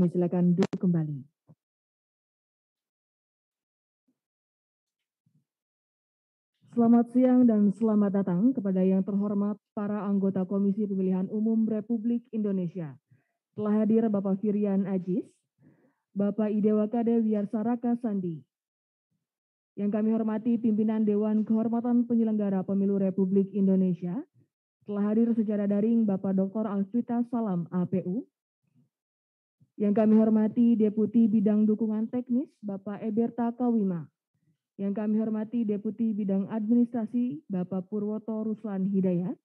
kami silakan duduk kembali. Selamat siang dan selamat datang kepada yang terhormat para anggota Komisi Pemilihan Umum Republik Indonesia. Telah hadir Bapak Firian Ajis, Bapak Idewakade Wiarsaraka Sandi. Yang kami hormati pimpinan Dewan Kehormatan Penyelenggara Pemilu Republik Indonesia. Telah hadir secara daring Bapak Dr. Alvita Salam, APU. Yang kami hormati Deputi Bidang Dukungan Teknis, Bapak Eberta Kawima. Yang kami hormati Deputi Bidang Administrasi, Bapak Purwoto Ruslan Hidayat.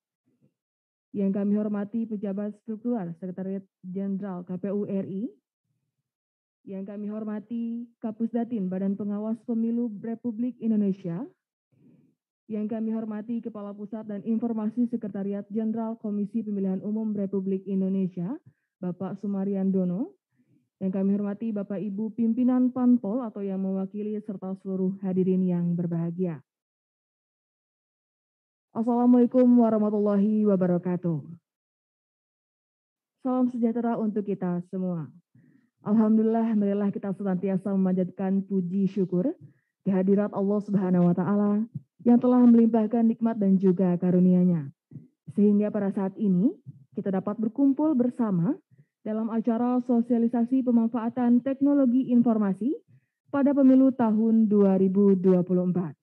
Yang kami hormati Pejabat Struktural Sekretariat Jenderal KPU RI. Yang kami hormati Kapusdatin Badan Pengawas Pemilu Republik Indonesia. Yang kami hormati Kepala Pusat dan Informasi Sekretariat Jenderal Komisi Pemilihan Umum Republik Indonesia, Bapak Sumarian Dono. Yang kami hormati Bapak Ibu Pimpinan Panpol atau yang mewakili serta seluruh hadirin yang berbahagia. Assalamualaikum warahmatullahi wabarakatuh. Salam sejahtera untuk kita semua. Alhamdulillah, marilah kita senantiasa memanjatkan puji syukur kehadirat Allah Subhanahu wa Ta'ala yang telah melimpahkan nikmat dan juga karunia-Nya. Sehingga pada saat ini kita dapat berkumpul bersama dalam acara sosialisasi pemanfaatan teknologi informasi pada pemilu tahun 2024.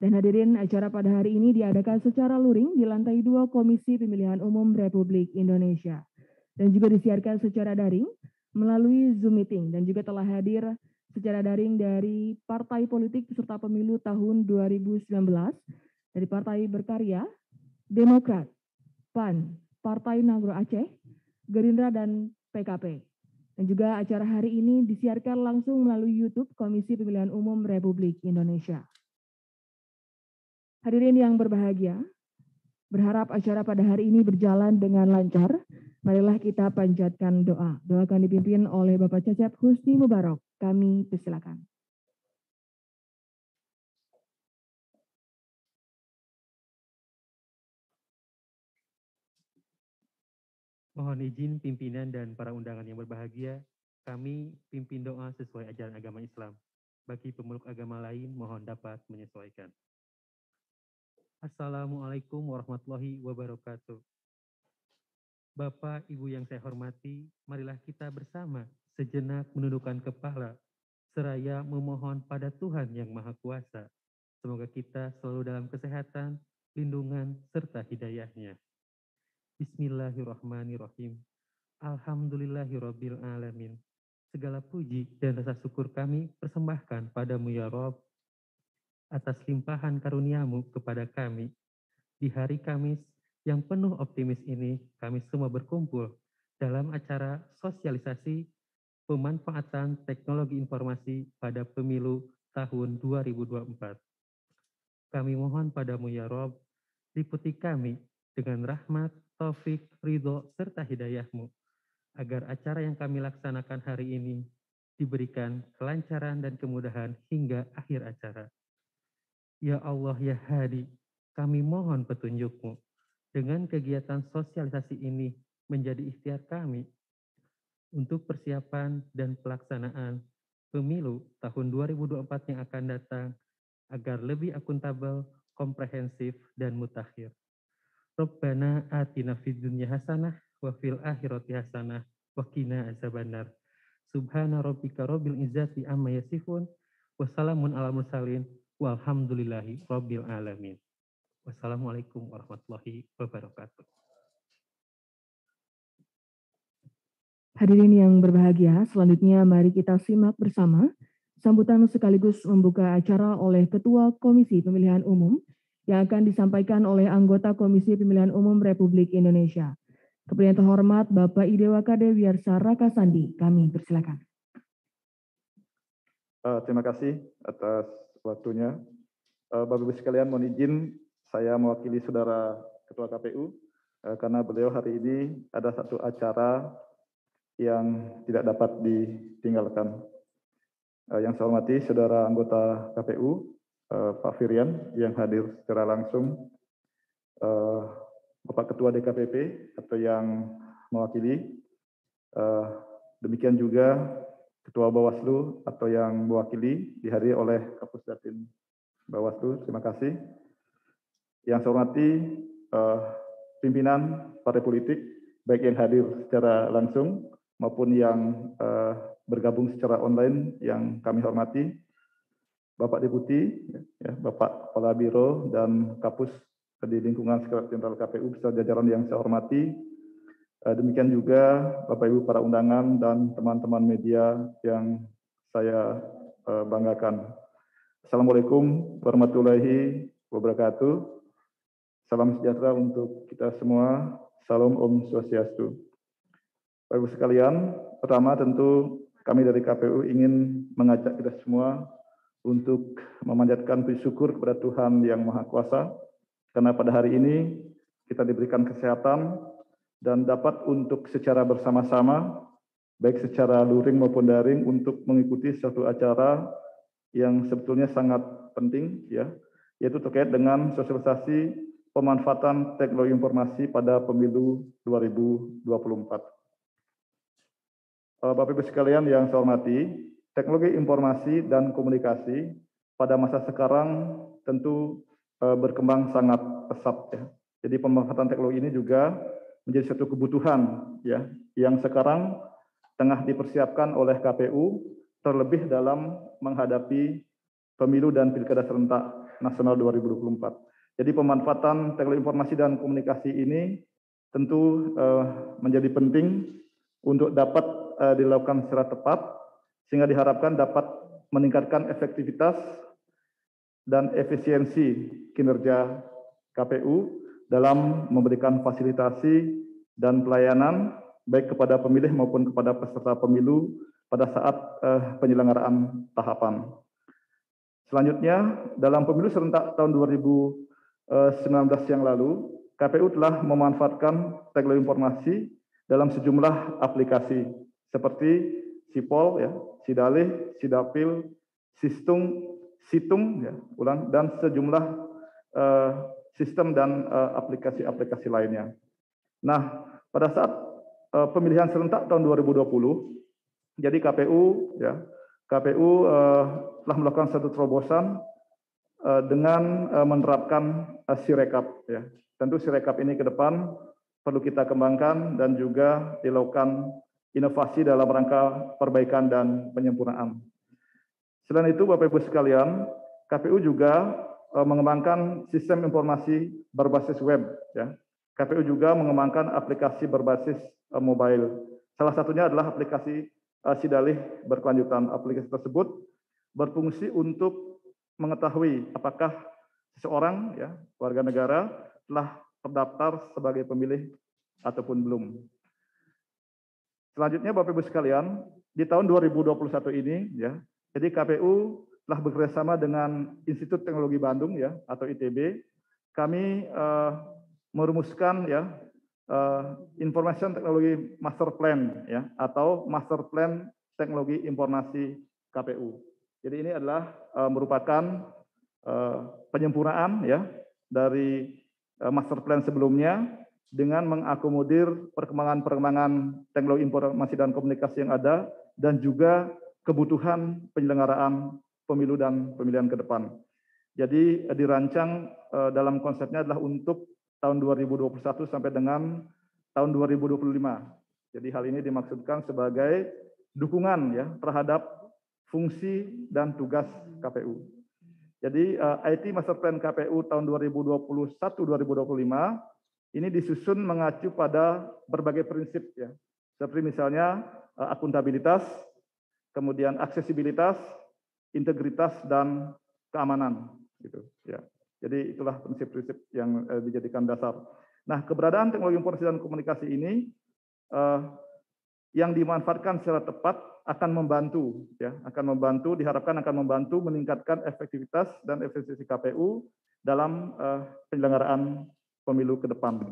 Dan hadirin, acara pada hari ini diadakan secara luring di lantai 2 Komisi Pemilihan Umum Republik Indonesia. Dan juga disiarkan secara daring melalui Zoom meeting dan juga telah hadir secara daring dari partai politik peserta pemilu tahun 2019 dari Partai Berkarya, Demokrat, PAN, Partai Nagro Aceh, Gerindra dan PKP. Dan juga acara hari ini disiarkan langsung melalui YouTube Komisi Pemilihan Umum Republik Indonesia. Hadirin yang berbahagia, berharap acara pada hari ini berjalan dengan lancar. Marilah kita panjatkan doa. Doa akan dipimpin oleh Bapak Cecep Husni Mubarak. Kami persilakan. Mohon izin pimpinan dan para undangan yang berbahagia, kami pimpin doa sesuai ajaran agama Islam. Bagi pemeluk agama lain, mohon dapat menyesuaikan. Assalamualaikum warahmatullahi wabarakatuh. Bapak, Ibu yang saya hormati, marilah kita bersama sejenak menundukkan kepala, seraya memohon pada Tuhan yang Maha Kuasa. Semoga kita selalu dalam kesehatan, lindungan, serta hidayah-Nya. Bismillahirrahmanirrahim. Alhamdulillahirabbil alamin. Segala puji dan rasa syukur kami persembahkan padamu ya Rob atas limpahan karunia-Mu kepada kami. Di hari Kamis yang penuh optimis ini, kami semua berkumpul dalam acara sosialisasi pemanfaatan teknologi informasi pada pemilu tahun 2024. Kami mohon padamu ya Rob, liputi kami dengan rahmat, taufik, ridho, serta hidayah-Mu, agar acara yang kami laksanakan hari ini diberikan kelancaran dan kemudahan hingga akhir acara. Ya Allah ya Hadi, kami mohon petunjuk-Mu. Dengan kegiatan sosialisasi ini menjadi ikhtiar kami untuk persiapan dan pelaksanaan pemilu tahun 2024 yang akan datang agar lebih akuntabel, komprehensif, dan mutakhir. Rabbana atina fid dunya hasanah wa fil akhirati hasanah wa qina azabannar. Subhana rabbika rabbil izzati amma yasifun wa salamun alal mursalin walhamdulillahi rabbil alamin. Wassalamualaikum warahmatullahi wabarakatuh. Hadirin yang berbahagia, selanjutnya mari kita simak bersama sambutan sekaligus membuka acara oleh Ketua Komisi Pemilihan Umum yang akan disampaikan oleh anggota Komisi Pemilihan Umum Republik Indonesia. Kepada yang terhormat Bapak Idewakade Wiarsaraka Sandi, kami persilakan. Terima kasih atas waktunya. Bapak Ibu sekalian, mohon izin saya mewakili Saudara Ketua KPU karena beliau hari ini ada satu acara yang tidak dapat ditinggalkan. Yang saya hormati Saudara anggota KPU, Pak Firian yang hadir secara langsung, Bapak Ketua DKPP atau yang mewakili, Demikian juga Ketua Bawaslu atau yang mewakili dihadiri oleh Kapus Datin Bawaslu. Terima kasih. Yang saya hormati pimpinan partai politik, baik yang hadir secara langsung maupun yang bergabung secara online yang kami hormati, Bapak Deputi, ya, Bapak Kepala Biro dan Kapus di lingkungan Sekretariat Jenderal KPU beserta jajaran yang saya hormati. Demikian juga Bapak Ibu para undangan dan teman-teman media yang saya banggakan. Assalamualaikum warahmatullahi wabarakatuh. Salam sejahtera untuk kita semua. Salam Om Swastiastu. Bapak Ibu sekalian, pertama tentu kami dari KPU ingin mengajak kita semua untuk memanjatkan puji syukur kepada Tuhan Yang Maha Kuasa, karena pada hari ini kita diberikan kesehatan dan dapat untuk secara bersama-sama, baik secara luring maupun daring, untuk mengikuti suatu acara yang sebetulnya sangat penting, ya, yaitu terkait dengan sosialisasi pemanfaatan teknologi informasi pada pemilu 2024. Bapak Ibu sekalian yang saya hormati, teknologi informasi dan komunikasi pada masa sekarang tentu berkembang sangat pesat, ya. Jadi pemanfaatan teknologi ini juga menjadi satu kebutuhan, ya, yang sekarang tengah dipersiapkan oleh KPU, terlebih dalam menghadapi pemilu dan pilkada serentak nasional 2024. Jadi pemanfaatan teknologi informasi dan komunikasi ini tentu menjadi penting untuk dapat dilakukan secara tepat, sehingga diharapkan dapat meningkatkan efektivitas dan efisiensi kinerja KPU dalam memberikan fasilitasi dan pelayanan baik kepada pemilih maupun kepada peserta pemilu pada saat penyelenggaraan tahapan. Selanjutnya, dalam pemilu serentak tahun 2019 yang lalu, KPU telah memanfaatkan teknologi informasi dalam sejumlah aplikasi seperti Sipol, ya, Sidalih, Sidapil, Situng, ya, dan sejumlah sistem dan aplikasi-aplikasi lainnya. Nah, pada saat pemilihan serentak tahun 2020, jadi KPU telah melakukan satu terobosan dengan menerapkan Sirekap, ya. Tentu Sirekap ini ke depan perlu kita kembangkan dan juga dilakukan inovasi dalam rangka perbaikan dan penyempurnaan. Selain itu, Bapak Ibu sekalian, KPU juga mengembangkan sistem informasi berbasis web, ya. KPU juga mengembangkan aplikasi berbasis mobile. Salah satunya adalah aplikasi Sidalih berkelanjutan. Aplikasi tersebut berfungsi untuk mengetahui apakah seseorang, ya, warga negara telah terdaftar sebagai pemilih ataupun belum. Selanjutnya, Bapak Ibu sekalian, di tahun 2021 ini, ya, jadi KPU telah bekerjasama dengan Institut Teknologi Bandung, ya, atau ITB. Kami merumuskan, ya, Information Technology Master Plan, ya, atau Master Plan Teknologi Informasi KPU. Jadi ini adalah merupakan penyempurnaan, ya, dari Master Plan sebelumnya dengan mengakomodir perkembangan teknologi informasi dan komunikasi yang ada dan juga kebutuhan penyelenggaraan pemilu dan pemilihan ke depan. Jadi dirancang dalam konsepnya adalah untuk tahun 2021 sampai dengan tahun 2025. Jadi hal ini dimaksudkan sebagai dukungan, ya, terhadap fungsi dan tugas KPU. Jadi IT Master Plan KPU tahun 2021-2025 ini disusun mengacu pada berbagai prinsip, ya. Seperti misalnya akuntabilitas, kemudian aksesibilitas, integritas dan keamanan, gitu, ya. Jadi itulah prinsip-prinsip yang dijadikan dasar. Nah, keberadaan teknologi informasi dan komunikasi ini yang dimanfaatkan secara tepat akan membantu, ya, diharapkan akan membantu meningkatkan efektivitas dan efisiensi KPU dalam penyelenggaraan pemilu ke depan.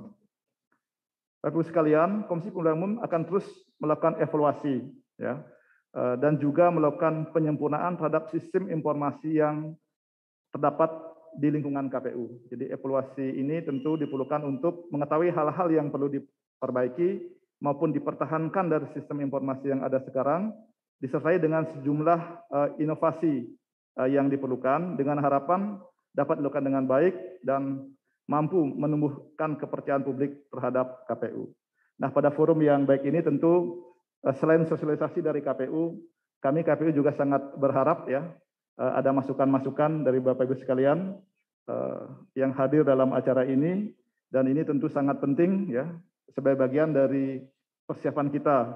Bapak Ibu sekalian, Komisi Pemilihan Umum akan terus melakukan evaluasi, ya, dan juga melakukan penyempurnaan terhadap sistem informasi yang terdapat di lingkungan KPU. Jadi evaluasi ini tentu diperlukan untuk mengetahui hal-hal yang perlu diperbaiki maupun dipertahankan dari sistem informasi yang ada sekarang, disertai dengan sejumlah inovasi yang diperlukan dengan harapan dapat dilakukan dengan baik dan mampu menumbuhkan kepercayaan publik terhadap KPU. Nah, pada forum yang baik ini tentu selain sosialisasi dari KPU, kami KPU juga sangat berharap ya ada masukan-masukan dari Bapak Ibu sekalian yang hadir dalam acara ini, dan ini tentu sangat penting ya sebagai bagian dari persiapan kita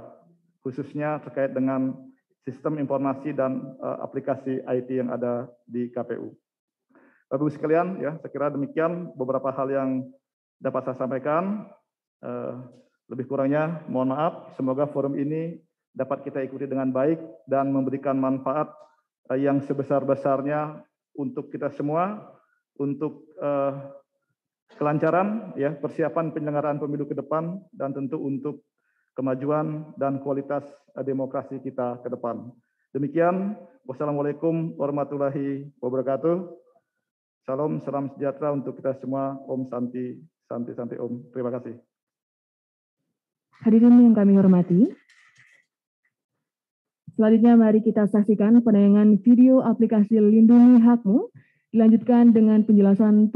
khususnya terkait dengan sistem informasi dan aplikasi IT yang ada di KPU. Bapak Ibu sekalian, ya, saya kira demikian beberapa hal yang dapat saya sampaikan. Lebih kurangnya, mohon maaf. Semoga forum ini dapat kita ikuti dengan baik dan memberikan manfaat yang sebesar-besarnya untuk kita semua, untuk kelancaran, ya, persiapan penyelenggaraan pemilu ke depan, dan tentu untuk kemajuan dan kualitas demokrasi kita ke depan. Demikian, wassalamualaikum warahmatullahi wabarakatuh. Salam, salam sejahtera untuk kita semua. Om Santi, Santi, Santi Om. Terima kasih. Hadirin yang kami hormati, selanjutnya mari kita saksikan penayangan video aplikasi Lindungi Hakmu, dilanjutkan dengan penjelasan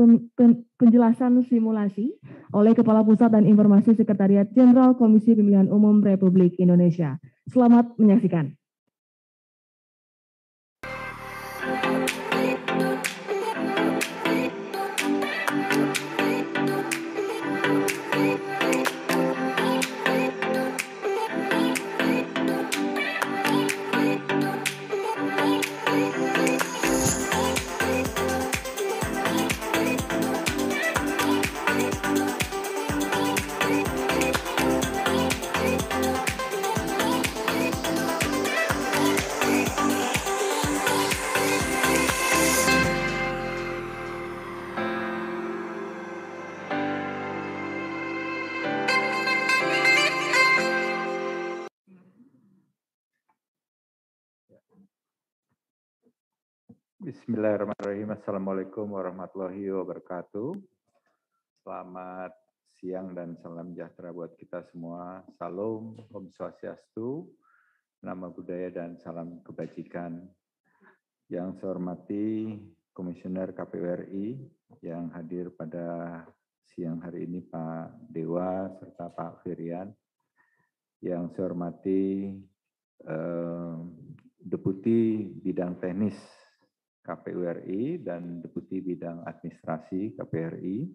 simulasi oleh Kepala Pusat dan Informasi Sekretariat Jenderal Komisi Pemilihan Umum Republik Indonesia. Selamat menyaksikan. Bismillahirrahmanirrahim. Assalamualaikum warahmatullahi wabarakatuh. Selamat siang dan salam sejahtera buat kita semua. Salam, Om Swastiastu, nama budaya dan salam kebajikan. Yang saya hormati Komisioner KPU RI yang hadir pada siang hari ini, Pak Dewa serta Pak Firian. Yang saya hormati Deputi Bidang Teknis KPU RI dan Deputi Bidang Administrasi KPU RI.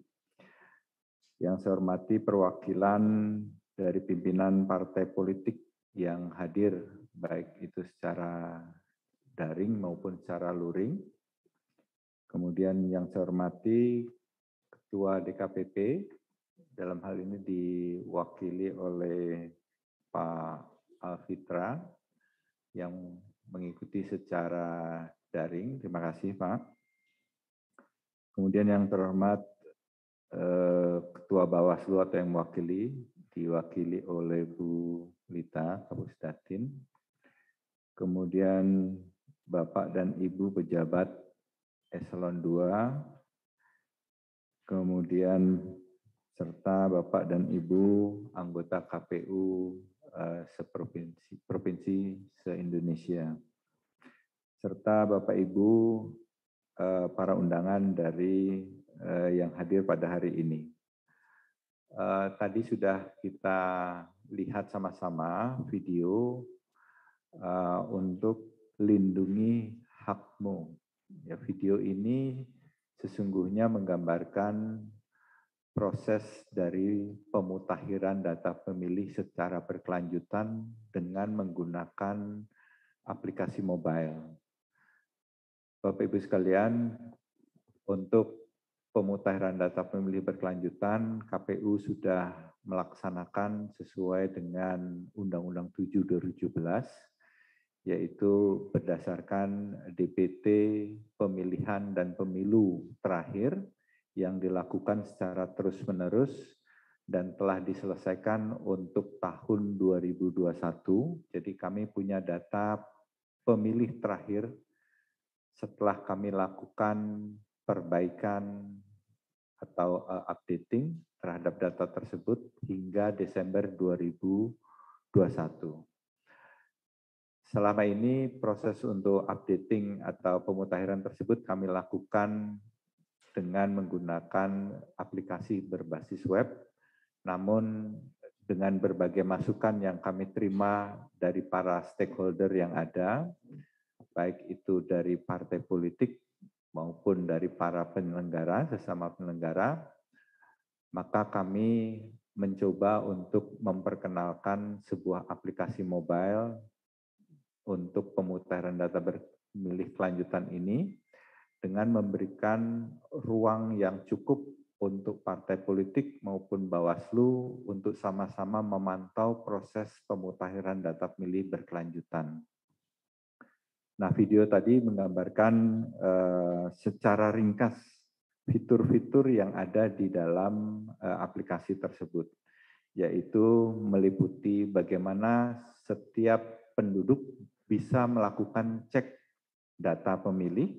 Yang saya hormati perwakilan dari pimpinan partai politik yang hadir, baik itu secara daring maupun secara luring. Kemudian yang saya hormati Ketua DKPP, dalam hal ini diwakili oleh Pak Alfitra yang mengikuti secara daring. Terima kasih, Pak. Kemudian yang terhormat Ketua Bawaslu atau yang mewakili, diwakili oleh Bu Lita Kabupaten. Kemudian Bapak dan Ibu pejabat Eselon 2, kemudian serta Bapak dan Ibu anggota KPU provinsi se-Indonesia, serta Bapak Ibu para undangan dari yang hadir pada hari ini. Tadi sudah kita lihat sama-sama video untuk Lindungi Hakmu. Ya, video ini sesungguhnya menggambarkan proses dari pemutakhiran data pemilih secara berkelanjutan dengan menggunakan aplikasi mobile. Bapak Ibu sekalian, untuk pemutakhiran data pemilih berkelanjutan, KPU sudah melaksanakan sesuai dengan Undang-Undang 7 2017, yaitu berdasarkan DPT pemilihan dan pemilu terakhir yang dilakukan secara terus-menerus dan telah diselesaikan untuk tahun 2021. Jadi kami punya data pemilih terakhir setelah kami lakukan perbaikan atau updating terhadap data tersebut hingga Desember 2021. Selama ini proses untuk updating atau pemutakhiran tersebut kami lakukan dengan menggunakan aplikasi berbasis web, namun dengan berbagai masukan yang kami terima dari para stakeholder yang ada, baik itu dari partai politik maupun dari para penyelenggara, sesama penyelenggara, maka kami mencoba untuk memperkenalkan sebuah aplikasi mobile untuk pemutakhiran data pemilih kelanjutan ini dengan memberikan ruang yang cukup untuk partai politik maupun Bawaslu untuk sama-sama memantau proses pemutakhiran data pemilih berkelanjutan. Nah, video tadi menggambarkan secara ringkas fitur-fitur yang ada di dalam aplikasi tersebut, yaitu meliputi bagaimana setiap penduduk bisa melakukan cek data pemilih,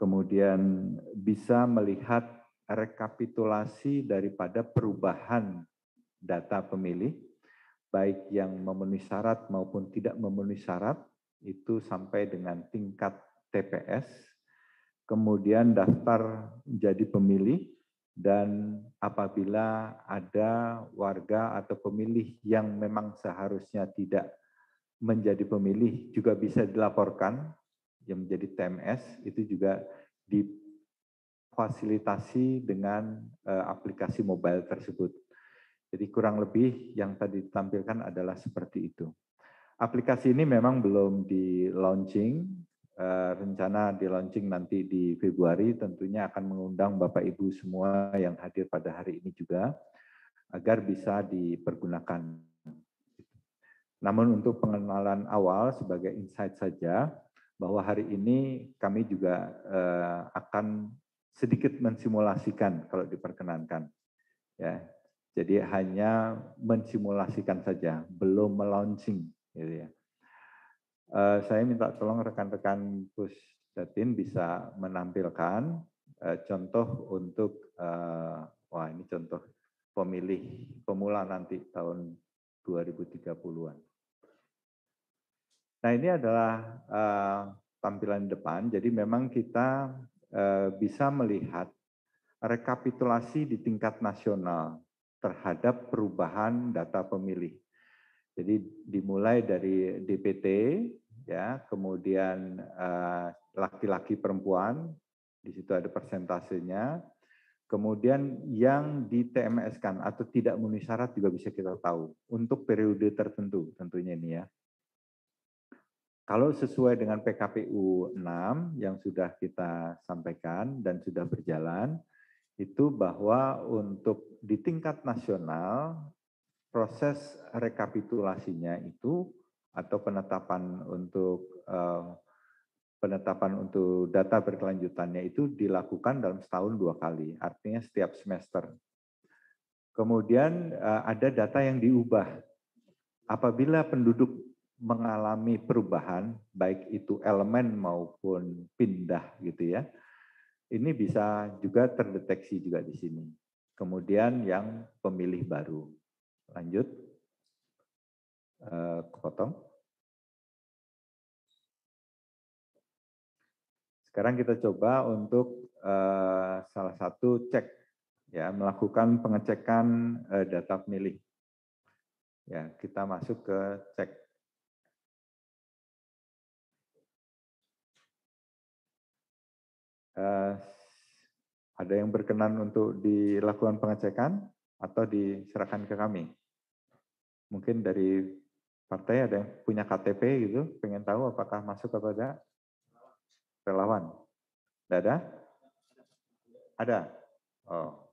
kemudian bisa melihat rekapitulasi daripada perubahan data pemilih, baik yang memenuhi syarat maupun tidak memenuhi syarat, itu sampai dengan tingkat TPS, kemudian daftar menjadi pemilih, dan apabila ada warga atau pemilih yang memang seharusnya tidak menjadi pemilih juga bisa dilaporkan, yang menjadi TMS, itu juga difasilitasi dengan aplikasi mobile tersebut. Jadi kurang lebih yang tadi ditampilkan adalah seperti itu. Aplikasi ini memang belum di-launching, rencana di-launching nanti di Februari, tentunya akan mengundang Bapak Ibu semua yang hadir pada hari ini juga, agar bisa dipergunakan. Namun untuk pengenalan awal sebagai insight saja, bahwa hari ini kami juga akan sedikit mensimulasikan kalau diperkenankan. Ya, jadi hanya mensimulasikan saja, belum melaunching. Gitu ya. Saya minta tolong rekan-rekan Pusdatin bisa menampilkan contoh untuk, wah ini contoh pemilih pemula nanti tahun 2030-an. Nah, ini adalah tampilan depan. Jadi memang kita bisa melihat rekapitulasi di tingkat nasional terhadap perubahan data pemilih. Jadi dimulai dari DPT, ya, kemudian laki-laki perempuan, di situ ada persentasenya. Kemudian yang di TMS-kan atau tidak memenuhi syarat juga bisa kita tahu untuk periode tertentu tentunya ini ya. Kalau sesuai dengan PKPU 6 yang sudah kita sampaikan dan sudah berjalan, itu bahwa untuk di tingkat nasional, proses rekapitulasinya itu atau penetapan untuk data berkelanjutannya itu dilakukan dalam setahun 2 kali, artinya setiap semester. Kemudian ada data yang diubah. Apabila penduduk mengalami perubahan, baik itu elemen maupun pindah gitu ya, ini bisa juga terdeteksi juga di sini. Kemudian yang pemilih baru. Lanjut, kepotong. Sekarang kita coba untuk salah satu cek, ya, melakukan pengecekan data pemilih. Ya, kita masuk ke cek. Ada yang berkenan untuk dilakukan pengecekan atau diserahkan ke kami? Mungkin dari partai ada yang punya KTP gitu, pengen tahu apakah masuk atau tidak? Relawan? Tidak ada? Ada? Oh.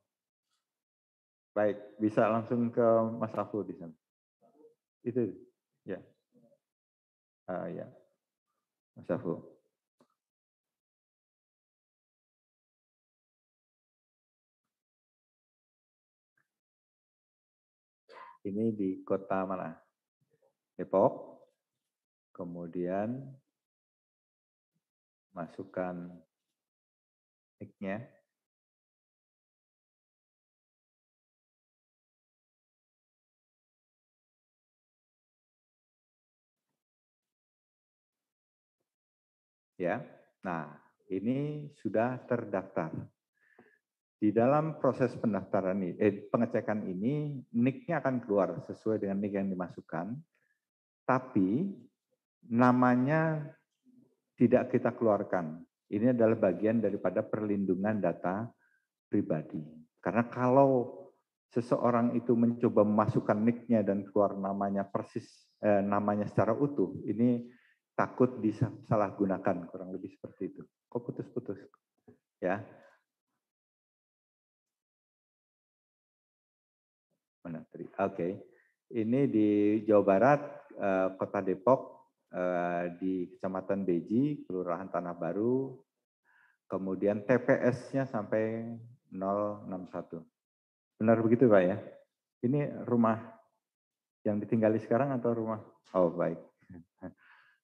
Baik, bisa langsung ke Mas Afu di sana. Itu, ya. Ya, Mas Afu. Ini di kota mana? Depok. Kemudian masukkan nick-nya. Ya. Nah, ini sudah terdaftar. Di dalam proses pendaftaran pengecekan ini, NIK-nya akan keluar sesuai dengan NIK yang dimasukkan, tapi namanya tidak kita keluarkan. Ini adalah bagian daripada perlindungan data pribadi. Karena kalau seseorang itu mencoba memasukkan NIK-nya dan keluar namanya persis, namanya secara utuh, ini takut disalahgunakan, kurang lebih seperti itu. Kok putus-putus? Ya. Oke. Ini di Jawa Barat, Kota Depok, di Kecamatan Beji, Kelurahan Tanah Baru, kemudian TPS-nya sampai 061. Benar begitu Pak ya? Ini rumah yang ditinggali sekarang atau rumah? Oh baik.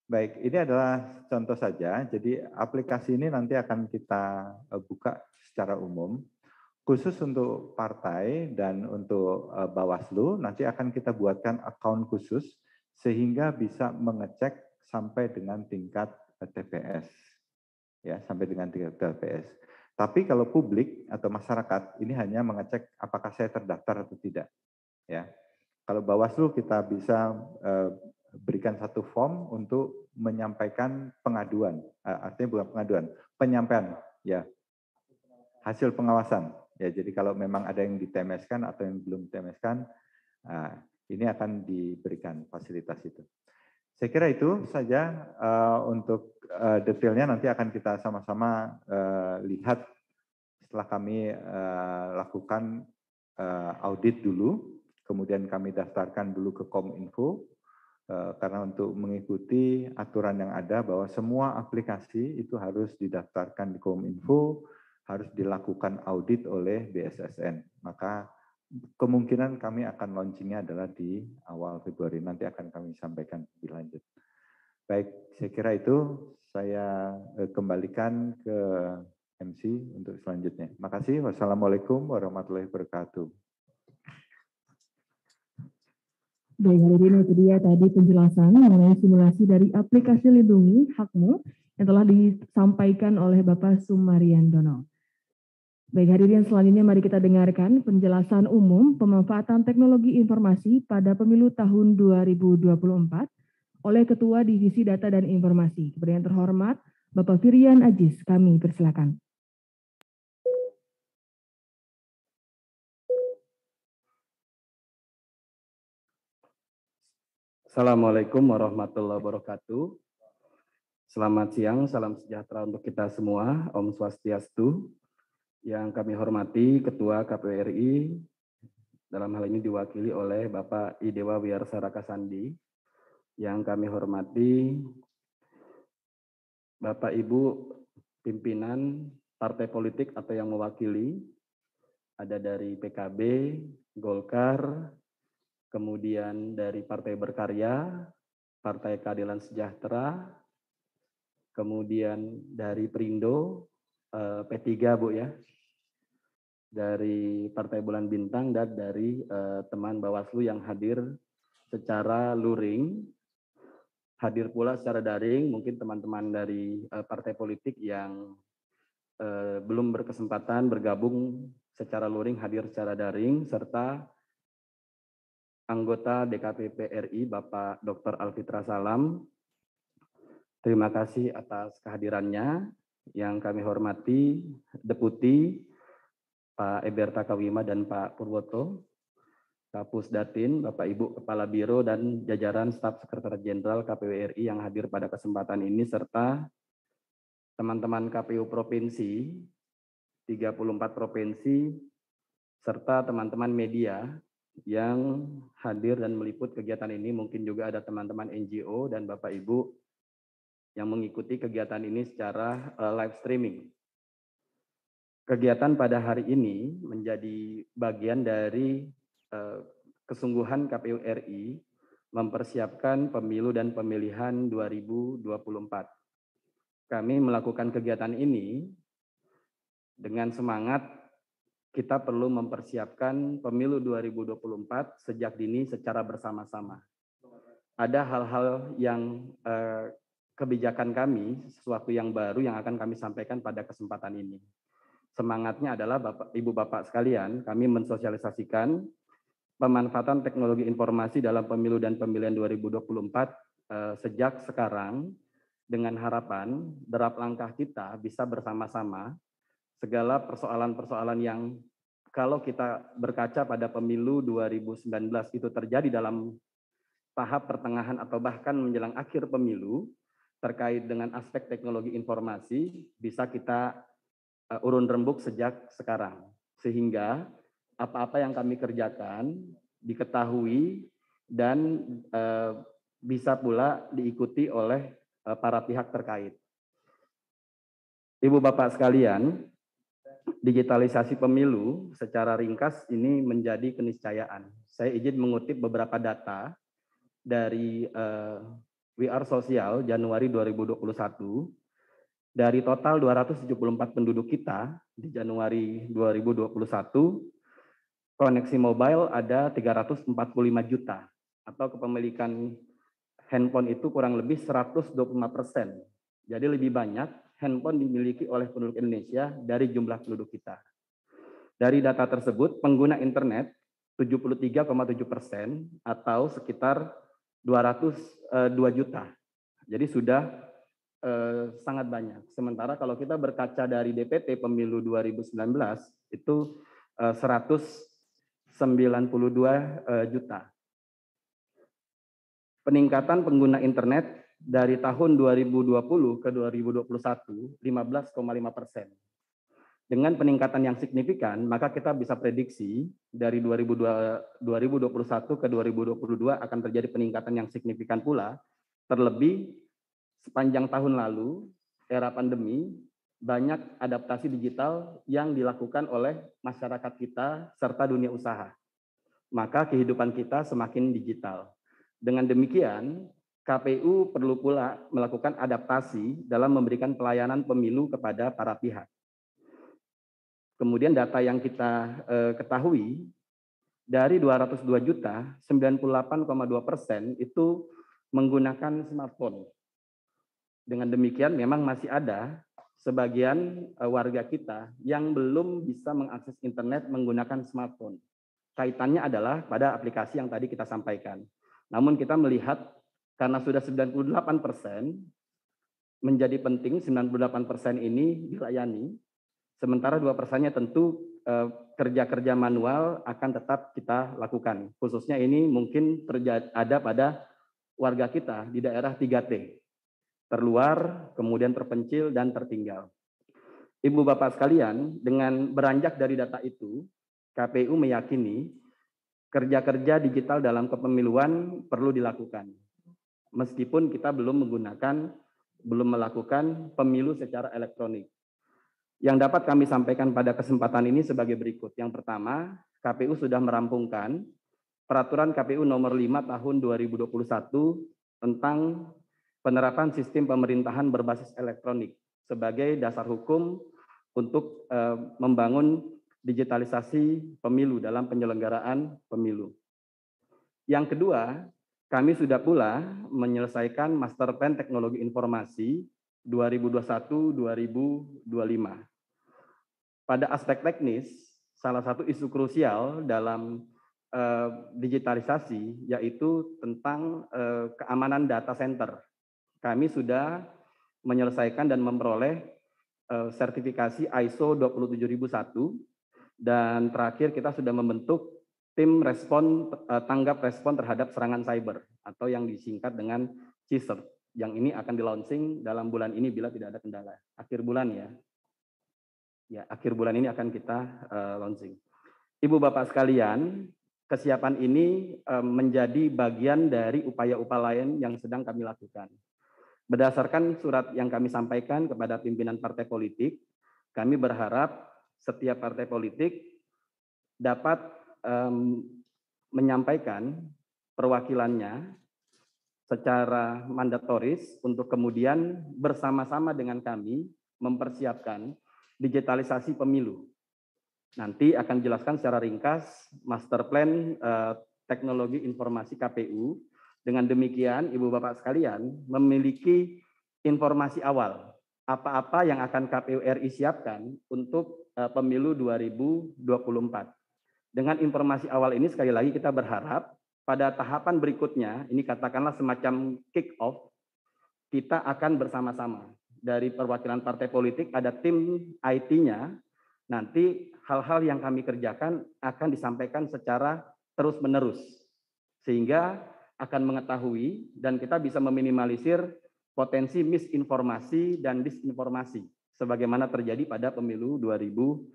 Baik, ini adalah contoh saja. Jadi aplikasi ini nanti akan kita buka secara umum. Khusus untuk partai dan untuk Bawaslu, nanti akan kita buatkan akun khusus sehingga bisa mengecek sampai dengan tingkat TPS. Ya, sampai dengan tingkat TPS. Tapi kalau publik atau masyarakat ini hanya mengecek apakah saya terdaftar atau tidak. Ya, kalau Bawaslu kita bisa berikan satu form untuk menyampaikan pengaduan, artinya bukan pengaduan, penyampaian, ya, hasil pengawasan. Ya, jadi kalau memang ada yang ditemeskan atau yang belum ditemeskan, ini akan diberikan fasilitas itu. Saya kira itu saja untuk detailnya nanti akan kita sama-sama lihat setelah kami lakukan audit dulu, kemudian kami daftarkan dulu ke Kominfo, karena untuk mengikuti aturan yang ada bahwa semua aplikasi itu harus didaftarkan di Kominfo, harus dilakukan audit oleh BSSN. Maka kemungkinan kami akan launchingnya adalah di awal Februari. Nanti akan kami sampaikan lebih lanjut. Baik, saya kira itu saya kembalikan ke MC untuk selanjutnya. Makasih. Wassalamualaikum warahmatullahi wabarakatuh. Baik, hadirin, itu dia tadi penjelasan mengenai simulasi dari aplikasi Lindungi Hakmu yang telah disampaikan oleh Bapak Sumariandono. Baik, hadirin, selanjutnya mari kita dengarkan penjelasan umum pemanfaatan teknologi informasi pada pemilu tahun 2024 oleh Ketua Divisi Data dan Informasi. Kepada yang terhormat, Bapak Firian Ajis, kami persilakan. Assalamualaikum warahmatullahi wabarakatuh. Selamat siang, salam sejahtera untuk kita semua. Om Swastiastu. Yang kami hormati Ketua KPU RI, dalam hal ini diwakili oleh Bapak Idewa Wiyarsaraka Sandi. Yang kami hormati Bapak Ibu pimpinan partai politik atau yang mewakili, ada dari PKB, Golkar, kemudian dari Partai Berkarya, Partai Keadilan Sejahtera, kemudian dari Perindo, P3 Bu ya, dari Partai Bulan Bintang, dan dari teman Bawaslu yang hadir secara luring, hadir pula secara daring, mungkin teman-teman dari partai politik yang belum berkesempatan bergabung secara luring, hadir secara daring, serta anggota DKPP RI Bapak Dr. Alfitra Salam. Terima kasih atas kehadirannya. Yang kami hormati Deputi Pak Eberta Kawima dan Pak Purwoto, Kapus Datin, Bapak Ibu Kepala Biro dan jajaran staf Sekretariat Jenderal KPU RI yang hadir pada kesempatan ini, serta teman-teman KPU Provinsi, 34 provinsi, serta teman-teman media yang hadir dan meliput kegiatan ini. Mungkin juga ada teman-teman NGO dan Bapak Ibu yang mengikuti kegiatan ini secara live streaming. Kegiatan pada hari ini menjadi bagian dari kesungguhan KPU RI mempersiapkan pemilu dan pemilihan 2024. Kami melakukan kegiatan ini dengan semangat kita perlu mempersiapkan pemilu 2024 sejak dini secara bersama-sama. Ada hal-hal yang kebijakan kami, sesuatu yang baru yang akan kami sampaikan pada kesempatan ini. Semangatnya adalah Ibu Bapak sekalian, kami mensosialisasikan pemanfaatan teknologi informasi dalam pemilu dan pemilihan 2024 sejak sekarang dengan harapan derap langkah kita bisa bersama-sama segala persoalan-persoalan yang kalau kita berkaca pada pemilu 2019 itu terjadi dalam tahap pertengahan atau bahkan menjelang akhir pemilu terkait dengan aspek teknologi informasi bisa kita urun rembuk sejak sekarang. Sehingga apa-apa yang kami kerjakan diketahui dan bisa pula diikuti oleh para pihak terkait. Ibu Bapak sekalian, digitalisasi pemilu secara ringkas ini menjadi keniscayaan. Saya izin mengutip beberapa data dari We Are Social Januari 2021. Dari total 274 penduduk kita di Januari 2021, koneksi mobile ada 345 juta atau kepemilikan handphone itu kurang lebih 125%. Jadi lebih banyak handphone dimiliki oleh penduduk Indonesia dari jumlah penduduk kita. Dari data tersebut, pengguna internet 73,7% atau sekitar 202 juta. Jadi sudah sangat banyak. Sementara kalau kita berkaca dari DPT pemilu 2019 itu 192 juta. Peningkatan pengguna internet dari tahun 2020 ke 2021 15,5%. Dengan peningkatan yang signifikan, maka kita bisa prediksi dari 2021 ke 2022 akan terjadi peningkatan yang signifikan pula, terlebih sepanjang tahun lalu, era pandemi, banyak adaptasi digital yang dilakukan oleh masyarakat kita serta dunia usaha. Maka kehidupan kita semakin digital. Dengan demikian, KPU perlu pula melakukan adaptasi dalam memberikan pelayanan pemilu kepada para pihak. Kemudian data yang kita ketahui, dari 202 juta, 98,2% itu menggunakan smartphone. Dengan demikian memang masih ada sebagian warga kita yang belum bisa mengakses internet menggunakan smartphone. Kaitannya adalah pada aplikasi yang tadi kita sampaikan. Namun kita melihat karena sudah 98%, menjadi penting 98% ini dilayani, sementara 2%-nya tentu kerja-kerja manual akan tetap kita lakukan. Khususnya ini mungkin ada pada warga kita di daerah 3T. Terluar, kemudian terpencil, dan tertinggal. Ibu Bapak sekalian, dengan beranjak dari data itu, KPU meyakini kerja-kerja digital dalam kepemiluan perlu dilakukan. Meskipun kita belum melakukan pemilu secara elektronik. Yang dapat kami sampaikan pada kesempatan ini sebagai berikut. Yang pertama, KPU sudah merampungkan Peraturan KPU nomor 5 tahun 2021 tentang penerapan sistem pemerintahan berbasis elektronik sebagai dasar hukum untuk membangun digitalisasi pemilu dalam penyelenggaraan pemilu. Yang kedua, kami sudah pula menyelesaikan Master Plan Teknologi Informasi 2021-2025. Pada aspek teknis, salah satu isu krusial dalam digitalisasi yaitu tentang keamanan data center. Kami sudah menyelesaikan dan memperoleh sertifikasi ISO 27001 dan terakhir kita sudah membentuk tim tanggap respon terhadap serangan cyber atau yang disingkat dengan CSIRT. Yang ini akan di-launching dalam bulan ini bila tidak ada kendala. Akhir bulan ya. Ya, akhir bulan ini akan kita launching. Ibu Bapak sekalian, kesiapan ini menjadi bagian dari upaya-upaya lain yang sedang kami lakukan. Berdasarkan surat yang kami sampaikan kepada pimpinan partai politik, kami berharap setiap partai politik dapat menyampaikan perwakilannya secara mandatoris untuk kemudian bersama-sama dengan kami mempersiapkan digitalisasi pemilu. Nanti akan dijelaskan secara ringkas Master Plan Teknologi Informasi KPU. Dengan demikian, Ibu Bapak sekalian memiliki informasi awal, apa-apa yang akan KPU RI siapkan untuk pemilu 2024. Dengan informasi awal ini sekali lagi kita berharap pada tahapan berikutnya, ini katakanlah semacam kick off, kita akan bersama-sama. Dari perwakilan partai politik ada tim IT-nya, nanti hal-hal yang kami kerjakan akan disampaikan secara terus-menerus. Sehingga akan mengetahui dan kita bisa meminimalisir potensi misinformasi dan disinformasi sebagaimana terjadi pada pemilu 2019.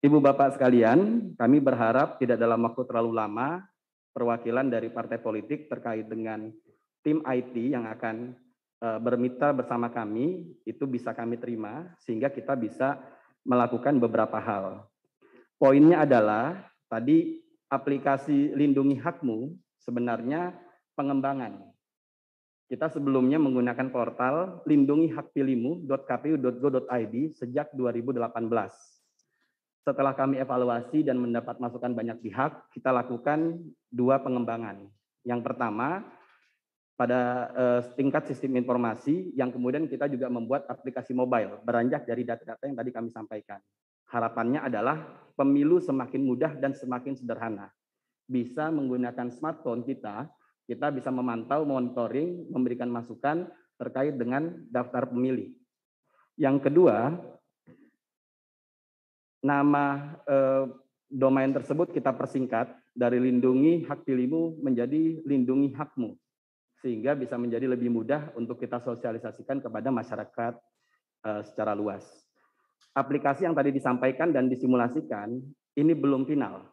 Ibu Bapak sekalian, kami berharap tidak dalam waktu terlalu lama perwakilan dari partai politik terkait dengan tim IT yang akan bermitra bersama kami itu bisa kami terima sehingga kita bisa melakukan beberapa hal. Poinnya adalah tadi aplikasi Lindungi Hakmu sebenarnya pengembangan. Kita sebelumnya menggunakan portal lindungihakpilihmu.kpu.go.id sejak 2018. Setelah kami evaluasi dan mendapat masukan banyak pihak, kita lakukan 2 pengembangan. Yang pertama, pada tingkat sistem informasi yang kemudian kita juga membuat aplikasi mobile beranjak dari data-data yang tadi kami sampaikan. Harapannya adalah pemilu semakin mudah dan semakin sederhana. Bisa menggunakan smartphone kita bisa memantau, monitoring, memberikan masukan terkait dengan daftar pemilih. Yang kedua, nama domain tersebut kita persingkat dari Lindungi Hak Pilihmu menjadi Lindungi Hakmu, sehingga bisa menjadi lebih mudah untuk kita sosialisasikan kepada masyarakat secara luas. Aplikasi yang tadi disampaikan dan disimulasikan ini belum final.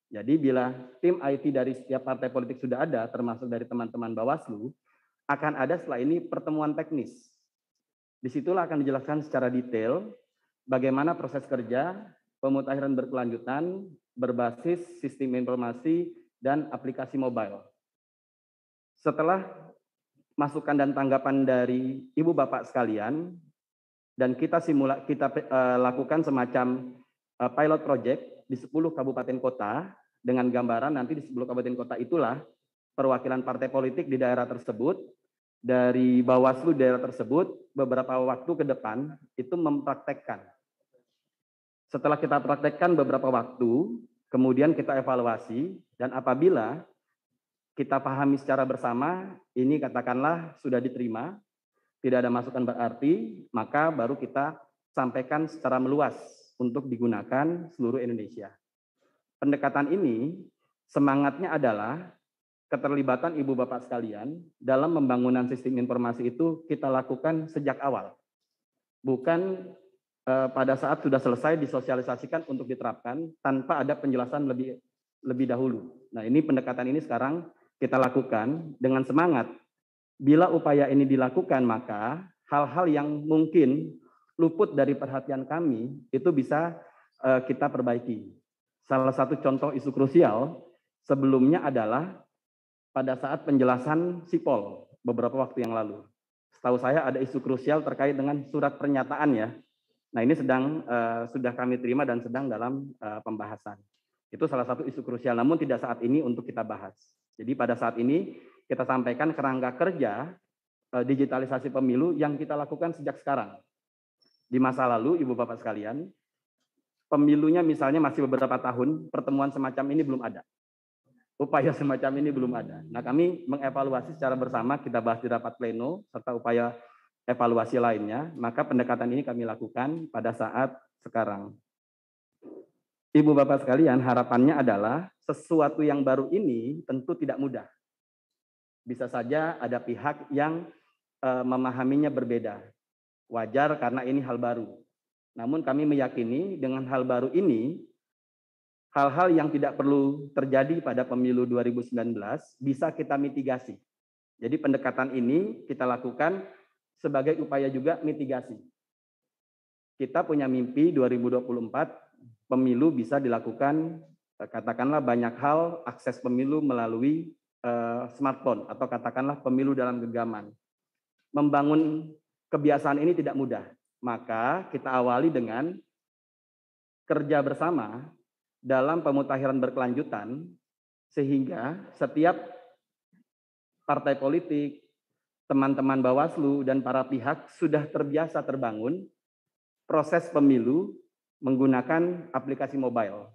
Jadi bila tim IT dari setiap partai politik sudah ada, termasuk dari teman-teman Bawaslu, akan ada setelah ini pertemuan teknis. Disitulah akan dijelaskan secara detail bagaimana proses kerja, pemutakhiran berkelanjutan, berbasis sistem informasi, dan aplikasi mobile. Setelah masukan dan tanggapan dari Ibu Bapak sekalian, dan kita lakukan semacam pilot project di 10 kabupaten kota, dengan gambaran nanti di 10 kabupaten kota itulah perwakilan partai politik di daerah tersebut, dari Bawaslu daerah tersebut, beberapa waktu ke depan itu mempraktekkan. Setelah kita praktekkan beberapa waktu, kemudian kita evaluasi, dan apabila kita pahami secara bersama, ini katakanlah sudah diterima, tidak ada masukan berarti, maka baru kita sampaikan secara meluas untuk digunakan seluruh Indonesia. Pendekatan ini semangatnya adalah keterlibatan Ibu Bapak sekalian dalam pembangunan sistem informasi itu kita lakukan sejak awal. Bukan pada saat sudah selesai disosialisasikan untuk diterapkan tanpa ada penjelasan lebih dahulu. Nah, ini pendekatan ini sekarang kita lakukan dengan semangat. Bila upaya ini dilakukan, maka hal-hal yang mungkin luput dari perhatian kami itu bisa kita perbaiki. Salah satu contoh isu krusial sebelumnya adalah pada saat penjelasan Sipol beberapa waktu yang lalu. Setahu saya ada isu krusial terkait dengan surat pernyataan ya. Nah, ini sudah kami terima dan sedang dalam pembahasan. Itu salah satu isu krusial, namun tidak saat ini untuk kita bahas. Jadi pada saat ini kita sampaikan kerangka kerja digitalisasi pemilu yang kita lakukan sejak sekarang. Di masa lalu, Ibu Bapak sekalian, pemilunya misalnya masih beberapa tahun, pertemuan semacam ini belum ada. Upaya semacam ini belum ada. Nah, kami mengevaluasi secara bersama, kita bahas di rapat pleno, serta upaya evaluasi lainnya, maka pendekatan ini kami lakukan pada saat sekarang. Ibu Bapak sekalian, harapannya adalah sesuatu yang baru ini tentu tidak mudah. Bisa saja ada pihak yang memahaminya berbeda. Wajar karena ini hal baru. Namun kami meyakini dengan hal baru ini, hal-hal yang tidak perlu terjadi pada pemilu 2019 bisa kita mitigasi. Jadi pendekatan ini kita lakukan sebagai upaya juga mitigasi. Kita punya mimpi 2024 pemilu bisa dilakukan, katakanlah banyak hal, akses pemilu melalui smartphone atau katakanlah pemilu dalam genggaman. Membangun kebiasaan ini tidak mudah, maka kita awali dengan kerja bersama dalam pemutakhiran berkelanjutan sehingga setiap partai politik, teman-teman Bawaslu, dan para pihak sudah terbiasa terbangun proses pemilu menggunakan aplikasi mobile.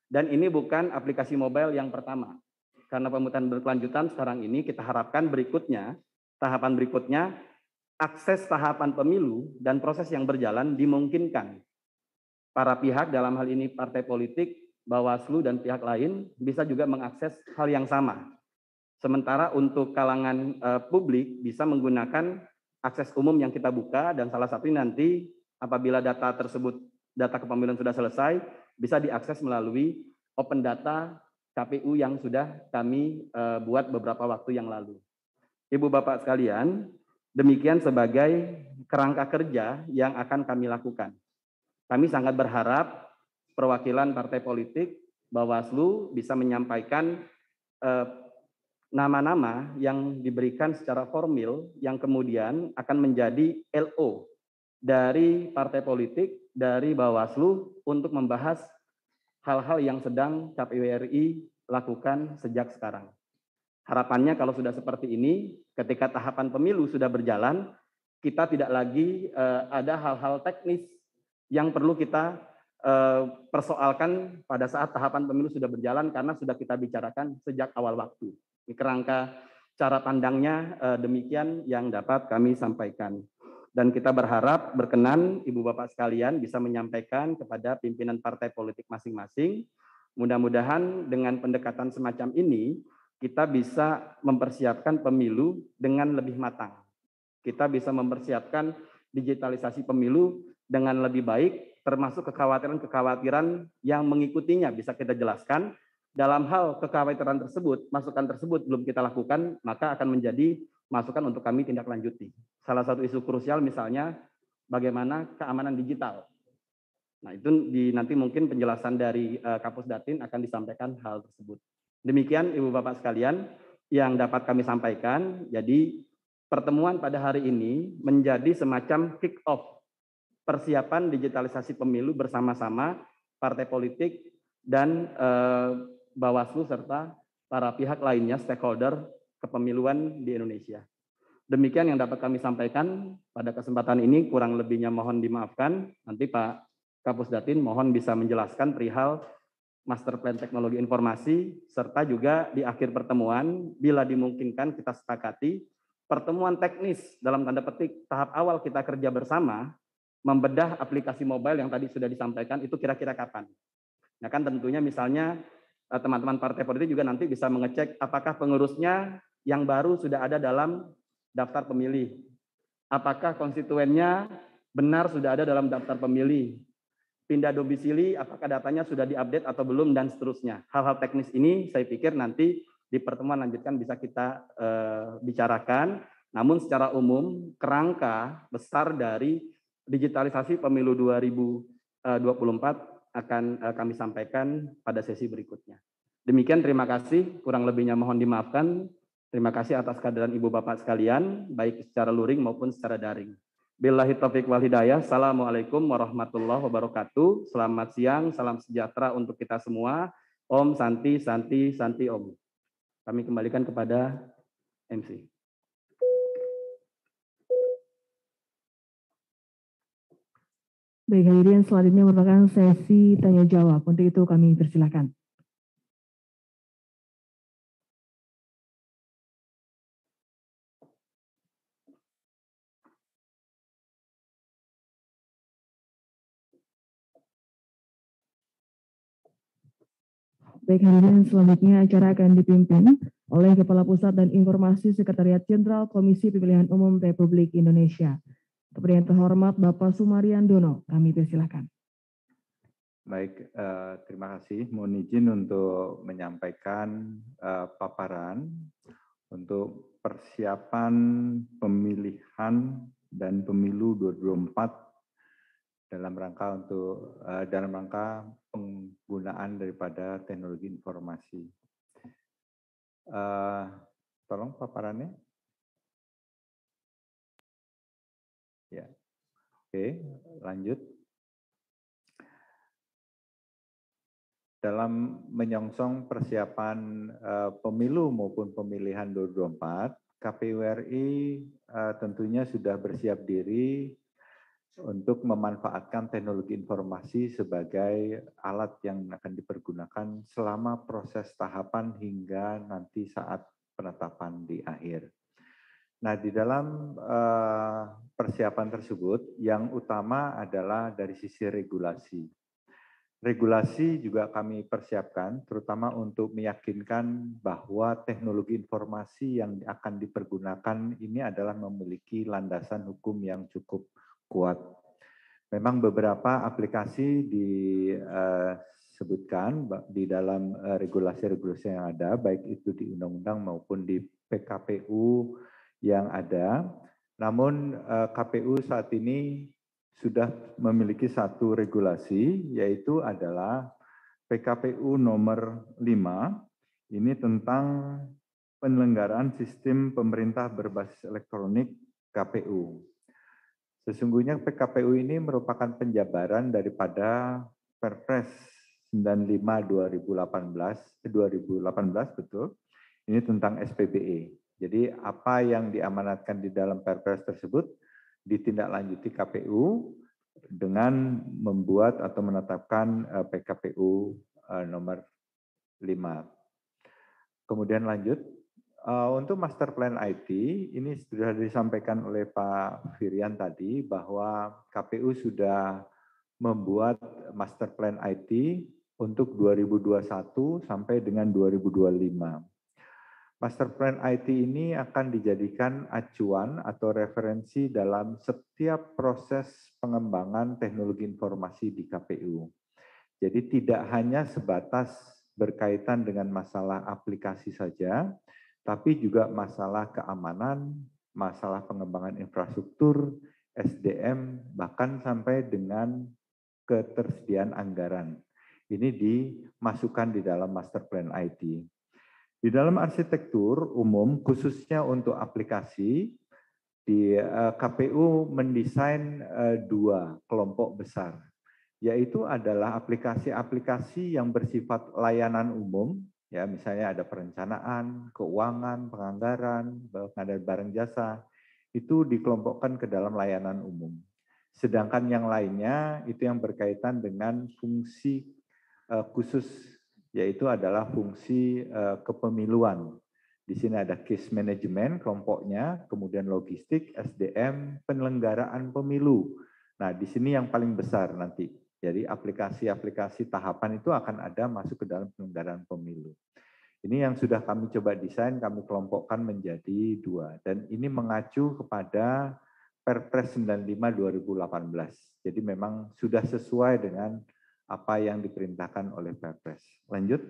Dan ini bukan aplikasi mobile yang pertama. Karena pemutaran berkelanjutan sekarang ini kita harapkan tahapan berikutnya, akses tahapan pemilu dan proses yang berjalan dimungkinkan para pihak, dalam hal ini partai politik, Bawaslu, dan pihak lain bisa juga mengakses hal yang sama. Sementara untuk kalangan publik bisa menggunakan akses umum yang kita buka, dan salah satunya nanti apabila data kepemiluan sudah selesai, bisa diakses melalui open data KPU yang sudah kami buat beberapa waktu yang lalu. Ibu Bapak sekalian, demikian sebagai kerangka kerja yang akan kami lakukan. Kami sangat berharap perwakilan partai politik, Bawaslu bisa menyampaikan nama-nama yang diberikan secara formil yang kemudian akan menjadi LO dari partai politik, dari Bawaslu untuk membahas hal-hal yang sedang KPU RI lakukan sejak sekarang. Harapannya kalau sudah seperti ini, ketika tahapan pemilu sudah berjalan, kita tidak lagi ada hal-hal teknis yang perlu kita persoalkan pada saat tahapan pemilu sudah berjalan karena sudah kita bicarakan sejak awal waktu. Ini kerangka cara pandangnya demikian yang dapat kami sampaikan. Dan kita berharap berkenan Ibu Bapak sekalian bisa menyampaikan kepada pimpinan partai politik masing-masing. Mudah-mudahan dengan pendekatan semacam ini kita bisa mempersiapkan pemilu dengan lebih matang. Kita bisa mempersiapkan digitalisasi pemilu dengan lebih baik, termasuk kekhawatiran-kekhawatiran yang mengikutinya bisa kita jelaskan. Dalam hal kekhawatiran tersebut, masukan tersebut belum kita lakukan, maka akan menjadi masukan untuk kami tindak lanjuti. Salah satu isu krusial misalnya bagaimana keamanan digital. Nah, itu nanti mungkin penjelasan dari Kapus Datin akan disampaikan hal tersebut. Demikian Ibu Bapak sekalian yang dapat kami sampaikan. Jadi pertemuan pada hari ini menjadi semacam kick off persiapan digitalisasi pemilu bersama-sama partai politik dan Bawaslu serta para pihak lainnya stakeholder kepemiluan di Indonesia. Demikian yang dapat kami sampaikan pada kesempatan ini, kurang lebihnya mohon dimaafkan. Nanti Pak Kapus Datin mohon bisa menjelaskan perihal Master Plan Teknologi Informasi, serta juga di akhir pertemuan, bila dimungkinkan kita sepakati, pertemuan teknis dalam tanda petik tahap awal kita kerja bersama, membedah aplikasi mobile yang tadi sudah disampaikan, itu kira-kira kapan? Nah kan tentunya misalnya teman-teman partai politik juga nanti bisa mengecek apakah pengurusnya yang baru sudah ada dalam daftar pemilih. Apakah konstituennya benar sudah ada dalam daftar pemilih. Pindah domisili, apakah datanya sudah diupdate atau belum, dan seterusnya. Hal-hal teknis ini saya pikir nanti di pertemuan lanjutkan bisa kita bicarakan. Namun secara umum, kerangka besar dari digitalisasi pemilu 2024 akan kami sampaikan pada sesi berikutnya. Demikian, terima kasih. Kurang lebihnya mohon dimaafkan. Terima kasih atas kehadiran Ibu Bapak sekalian, baik secara luring maupun secara daring. Billahi taufiq wal hidayah. Assalamualaikum warahmatullahi wabarakatuh. Selamat siang, salam sejahtera untuk kita semua. Om Santi, Santi, Santi Om. Kami kembalikan kepada MC. Baik, hadirin, selanjutnya merupakan sesi tanya jawab. Untuk itu kami persilakan. Baik, hadirin, selanjutnya acara akan dipimpin oleh Kepala Pusat dan Informasi Sekretariat Jenderal Komisi Pemilihan Umum Republik Indonesia. Kepada yang terhormat Bapak Sumarian Dono, kami persilakan. Baik, terima kasih. Mohon izin untuk menyampaikan paparan untuk persiapan pemilihan dan pemilu 2024 dalam rangka penggunaan daripada teknologi informasi. Tolong paparannya. Ya, oke, lanjut. dalam menyongsong persiapan pemilu maupun pemilihan 2024, KPU RI tentunya sudah bersiap diri untuk memanfaatkan teknologi informasi sebagai alat yang akan dipergunakan selama proses tahapan hingga nanti saat penetapan di akhir. Nah, di dalam persiapan tersebut, yang utama adalah dari sisi regulasi. Regulasi juga kami persiapkan, terutama untuk meyakinkan bahwa teknologi informasi yang akan dipergunakan ini adalah memiliki landasan hukum yang cukup kuat. Memang beberapa aplikasi disebutkan di dalam regulasi-regulasi yang ada, baik itu di undang-undang maupun di PKPU yang ada. Namun KPU saat ini sudah memiliki satu regulasi, yaitu adalah PKPU nomor 5, ini tentang penyelenggaraan sistem pemerintah berbasis elektronik KPU. Sesungguhnya PKPU ini merupakan penjabaran daripada Perpres 95/2018 betul, ini tentang SPBE. Jadi apa yang diamanatkan di dalam Perpres tersebut ditindaklanjuti KPU dengan membuat atau menetapkan PKPU nomor 5. Kemudian lanjut, untuk Master Plan IT, ini sudah disampaikan oleh Pak Firian tadi bahwa KPU sudah membuat Master Plan IT untuk 2021 sampai dengan 2025. Master Plan IT ini akan dijadikan acuan atau referensi dalam setiap proses pengembangan teknologi informasi di KPU. Jadi tidak hanya sebatas berkaitan dengan masalah aplikasi saja, tapi juga masalah keamanan, masalah pengembangan infrastruktur, SDM, bahkan sampai dengan ketersediaan anggaran. Ini dimasukkan di dalam Master Plan IT. Di dalam arsitektur umum, khususnya untuk aplikasi, di KPU mendesain 2 kelompok besar, yaitu adalah aplikasi-aplikasi yang bersifat layanan umum, ya misalnya ada perencanaan, keuangan, penganggaran, pengadaan barang jasa, itu dikelompokkan ke dalam layanan umum. Sedangkan yang lainnya itu yang berkaitan dengan fungsi khusus, yaitu adalah fungsi kepemiluan. Di sini ada case management kelompoknya, kemudian logistik, SDM, penyelenggaraan pemilu. Nah, di sini yang paling besar nanti. Jadi aplikasi-aplikasi tahapan itu akan ada masuk ke dalam penyelenggaraan pemilu. Ini yang sudah kami coba desain, kami kelompokkan menjadi 2. Dan ini mengacu kepada Perpres 95/2018. Jadi memang sudah sesuai dengan apa yang diperintahkan oleh Perpres. Lanjut.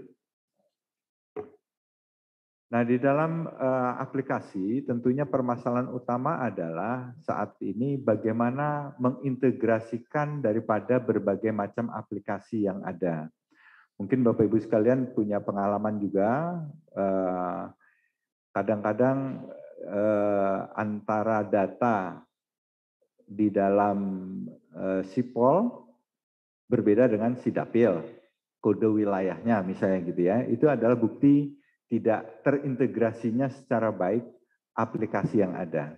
Nah, di dalam aplikasi tentunya permasalahan utama adalah saat ini bagaimana mengintegrasikan daripada berbagai macam aplikasi yang ada. Mungkin Bapak Ibu sekalian punya pengalaman juga, kadang-kadang antara data di dalam Sipol berbeda dengan Sidapil, kode wilayahnya misalnya gitu ya, itu adalah bukti tidak terintegrasinya secara baik aplikasi yang ada.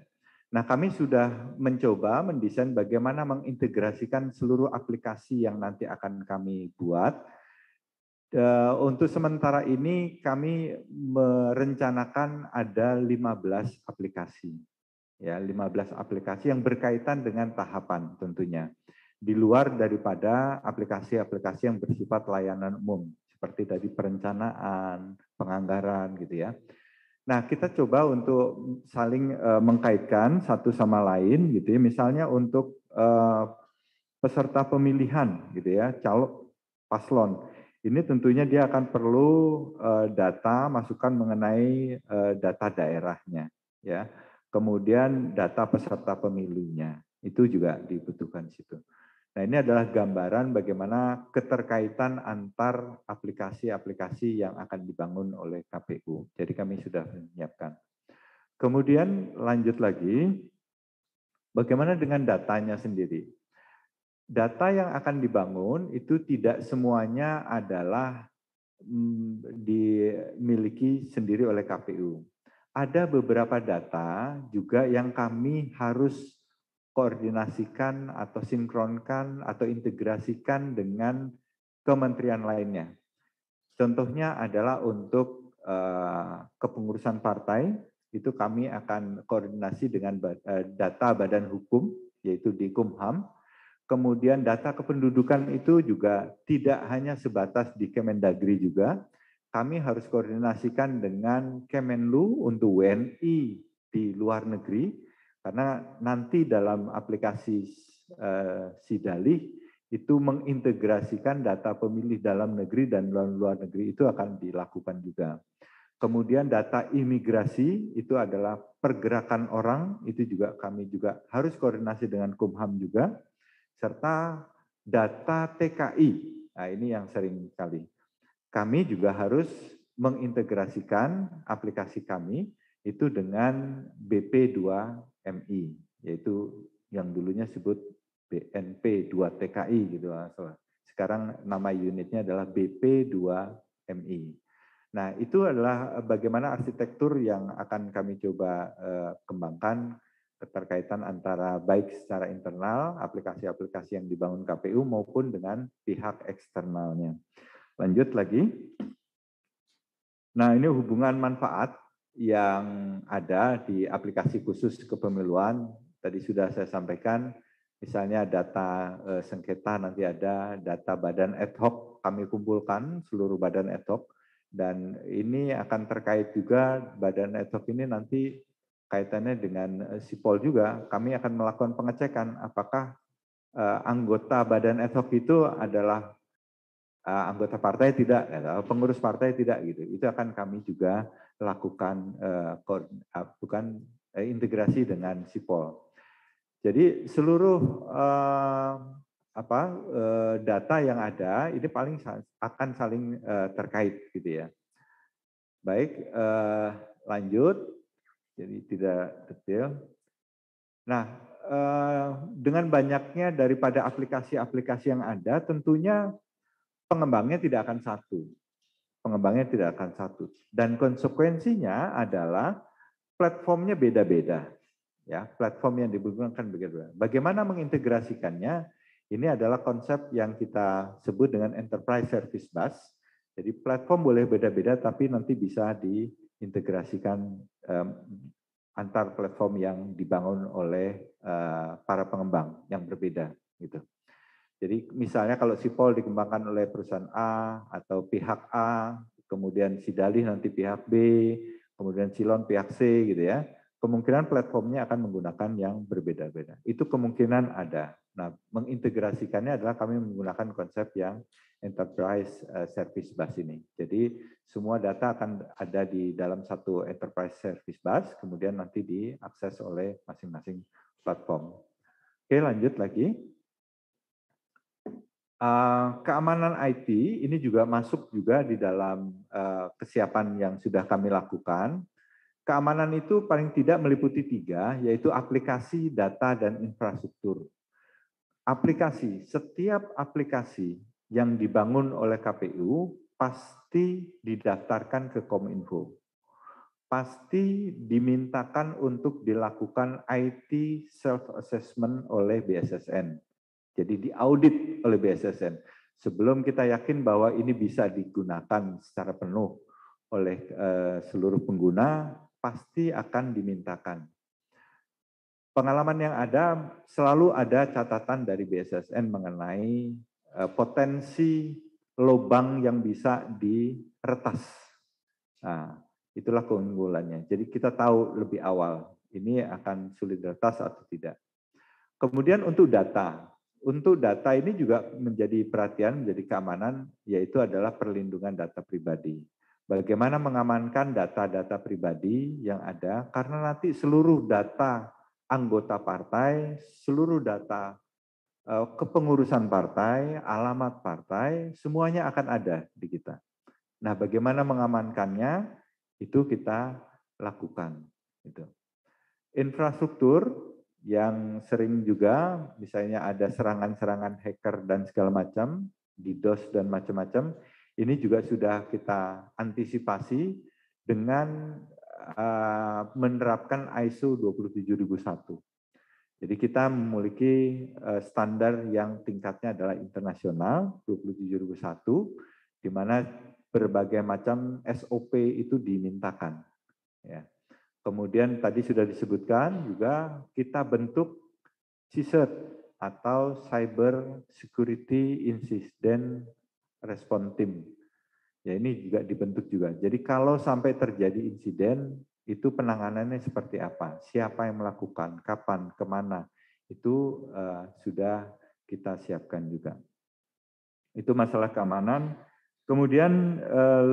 Nah, kami sudah mencoba mendesain bagaimana mengintegrasikan seluruh aplikasi yang nanti akan kami buat. Untuk sementara ini kami merencanakan ada 15 aplikasi. Ya, 15 aplikasi yang berkaitan dengan tahapan tentunya. Di luar daripada aplikasi-aplikasi yang bersifat layanan umum, seperti tadi perencanaan, penganggaran gitu ya. Nah, kita coba untuk saling mengkaitkan satu sama lain gitu ya. Misalnya untuk peserta pemilihan gitu ya, calon paslon. Ini tentunya dia akan perlu data masukan mengenai data daerahnya ya. Kemudian data peserta pemilunya. Itu juga dibutuhkan situ. Nah, ini adalah gambaran bagaimana keterkaitan antar aplikasi-aplikasi yang akan dibangun oleh KPU. Jadi kami sudah menyiapkan. Kemudian lanjut lagi, bagaimana dengan datanya sendiri? data yang akan dibangun itu tidak semuanya adalah dimiliki sendiri oleh KPU. Ada beberapa data juga yang kami harus koordinasikan atau sinkronkan atau integrasikan dengan kementerian lainnya. Contohnya adalah untuk kepengurusan partai, itu kami akan koordinasi dengan data Badan Hukum, yaitu di Kumham. Kemudian data kependudukan itu juga tidak hanya sebatas di Kemendagri juga, kami harus koordinasikan dengan Kemenlu untuk WNI di luar negeri, karena nanti dalam aplikasi Sidalih itu mengintegrasikan data pemilih dalam negeri dan luar negeri itu akan dilakukan juga. Kemudian data imigrasi itu adalah pergerakan orang, itu juga kami juga harus koordinasi dengan Kumham juga, serta data TKI. Nah, ini yang sering kali. Kami juga harus mengintegrasikan aplikasi kami itu dengan BP2MI, yaitu yang dulunya sebut BNP2TKI gitu. Sekarang nama unitnya adalah BP2MI. Nah, itu adalah bagaimana arsitektur yang akan kami coba kembangkan keterkaitan antara baik secara internal, aplikasi-aplikasi yang dibangun KPU maupun dengan pihak eksternalnya. Lanjut lagi. Nah, ini hubungan manfaat yang ada di aplikasi khusus kepemiluan. Tadi sudah saya sampaikan, misalnya data sengketa nanti ada, data badan ad hoc kami kumpulkan, seluruh badan ad hoc. Dan ini akan terkait juga, badan ad hoc ini nanti kaitannya dengan Sipol juga, kami akan melakukan pengecekan apakah anggota badan ad hoc itu adalah anggota partai tidak, pengurus partai tidak gitu. Itu akan kami juga lakukan integrasi dengan Sipol. Jadi seluruh data yang ada ini paling akan saling terkait gitu ya. Baik, lanjut. Jadi tidak detail. Nah, dengan banyaknya daripada aplikasi-aplikasi yang ada, tentunya pengembangnya tidak akan satu. Pengembangnya tidak akan satu. Dan konsekuensinya adalah platformnya beda-beda. Ya, platform yang digunakan berbeda. Bagaimana mengintegrasikannya? Ini adalah konsep yang kita sebut dengan enterprise service bus. Jadi platform boleh beda-beda, tapi nanti bisa diintegrasikan antar platform yang dibangun oleh para pengembang yang berbeda, gitu. Jadi misalnya kalau Sipol dikembangkan oleh perusahaan A atau pihak A, kemudian Sidalih nanti pihak B, kemudian Silon pihak C gitu ya. Kemungkinan platformnya akan menggunakan yang berbeda-beda. Itu kemungkinan ada. Nah, mengintegrasikannya adalah kami menggunakan konsep yang enterprise service bus ini. Jadi semua data akan ada di dalam satu enterprise service bus, kemudian nanti diakses oleh masing-masing platform. Oke, lanjut lagi. Keamanan IT ini juga masuk juga di dalam kesiapan yang sudah kami lakukan. Keamanan itu paling tidak meliputi 3, yaitu aplikasi, data, dan infrastruktur. Aplikasi, setiap aplikasi yang dibangun oleh KPU pasti didaftarkan ke Kominfo. Pasti dimintakan untuk dilakukan IT self-assessment oleh BSSN. Jadi diaudit oleh BSSN. Sebelum kita yakin bahwa ini bisa digunakan secara penuh oleh seluruh pengguna, pasti akan dimintakan. Pengalaman yang ada, selalu ada catatan dari BSSN mengenai potensi lubang yang bisa diretas. Nah, itulah keunggulannya. Jadi kita tahu lebih awal, ini akan sulit diretas atau tidak. Kemudian untuk data. Untuk data ini juga menjadi perhatian, menjadi keamanan, yaitu adalah perlindungan data pribadi. Bagaimana mengamankan data-data pribadi yang ada, karena nanti seluruh data anggota partai, seluruh data kepengurusan partai, alamat partai, semuanya akan ada di kita. Nah, bagaimana mengamankannya, itu kita lakukan. Infrastruktur, yang sering juga misalnya ada serangan-serangan hacker dan segala macam, DDoS dan macam-macam, ini juga sudah kita antisipasi dengan menerapkan ISO 27001. Jadi kita memiliki standar yang tingkatnya adalah internasional 27001, di mana berbagai macam SOP itu dimintakan. Ya. Kemudian tadi sudah disebutkan juga kita bentuk CSIRT atau Cyber Security Incident Response Team. Ya ini juga dibentuk juga. Jadi kalau sampai terjadi insiden, itu penanganannya seperti apa? Siapa yang melakukan? Kapan? Kemana? Itu sudah kita siapkan juga. Itu masalah keamanan. Kemudian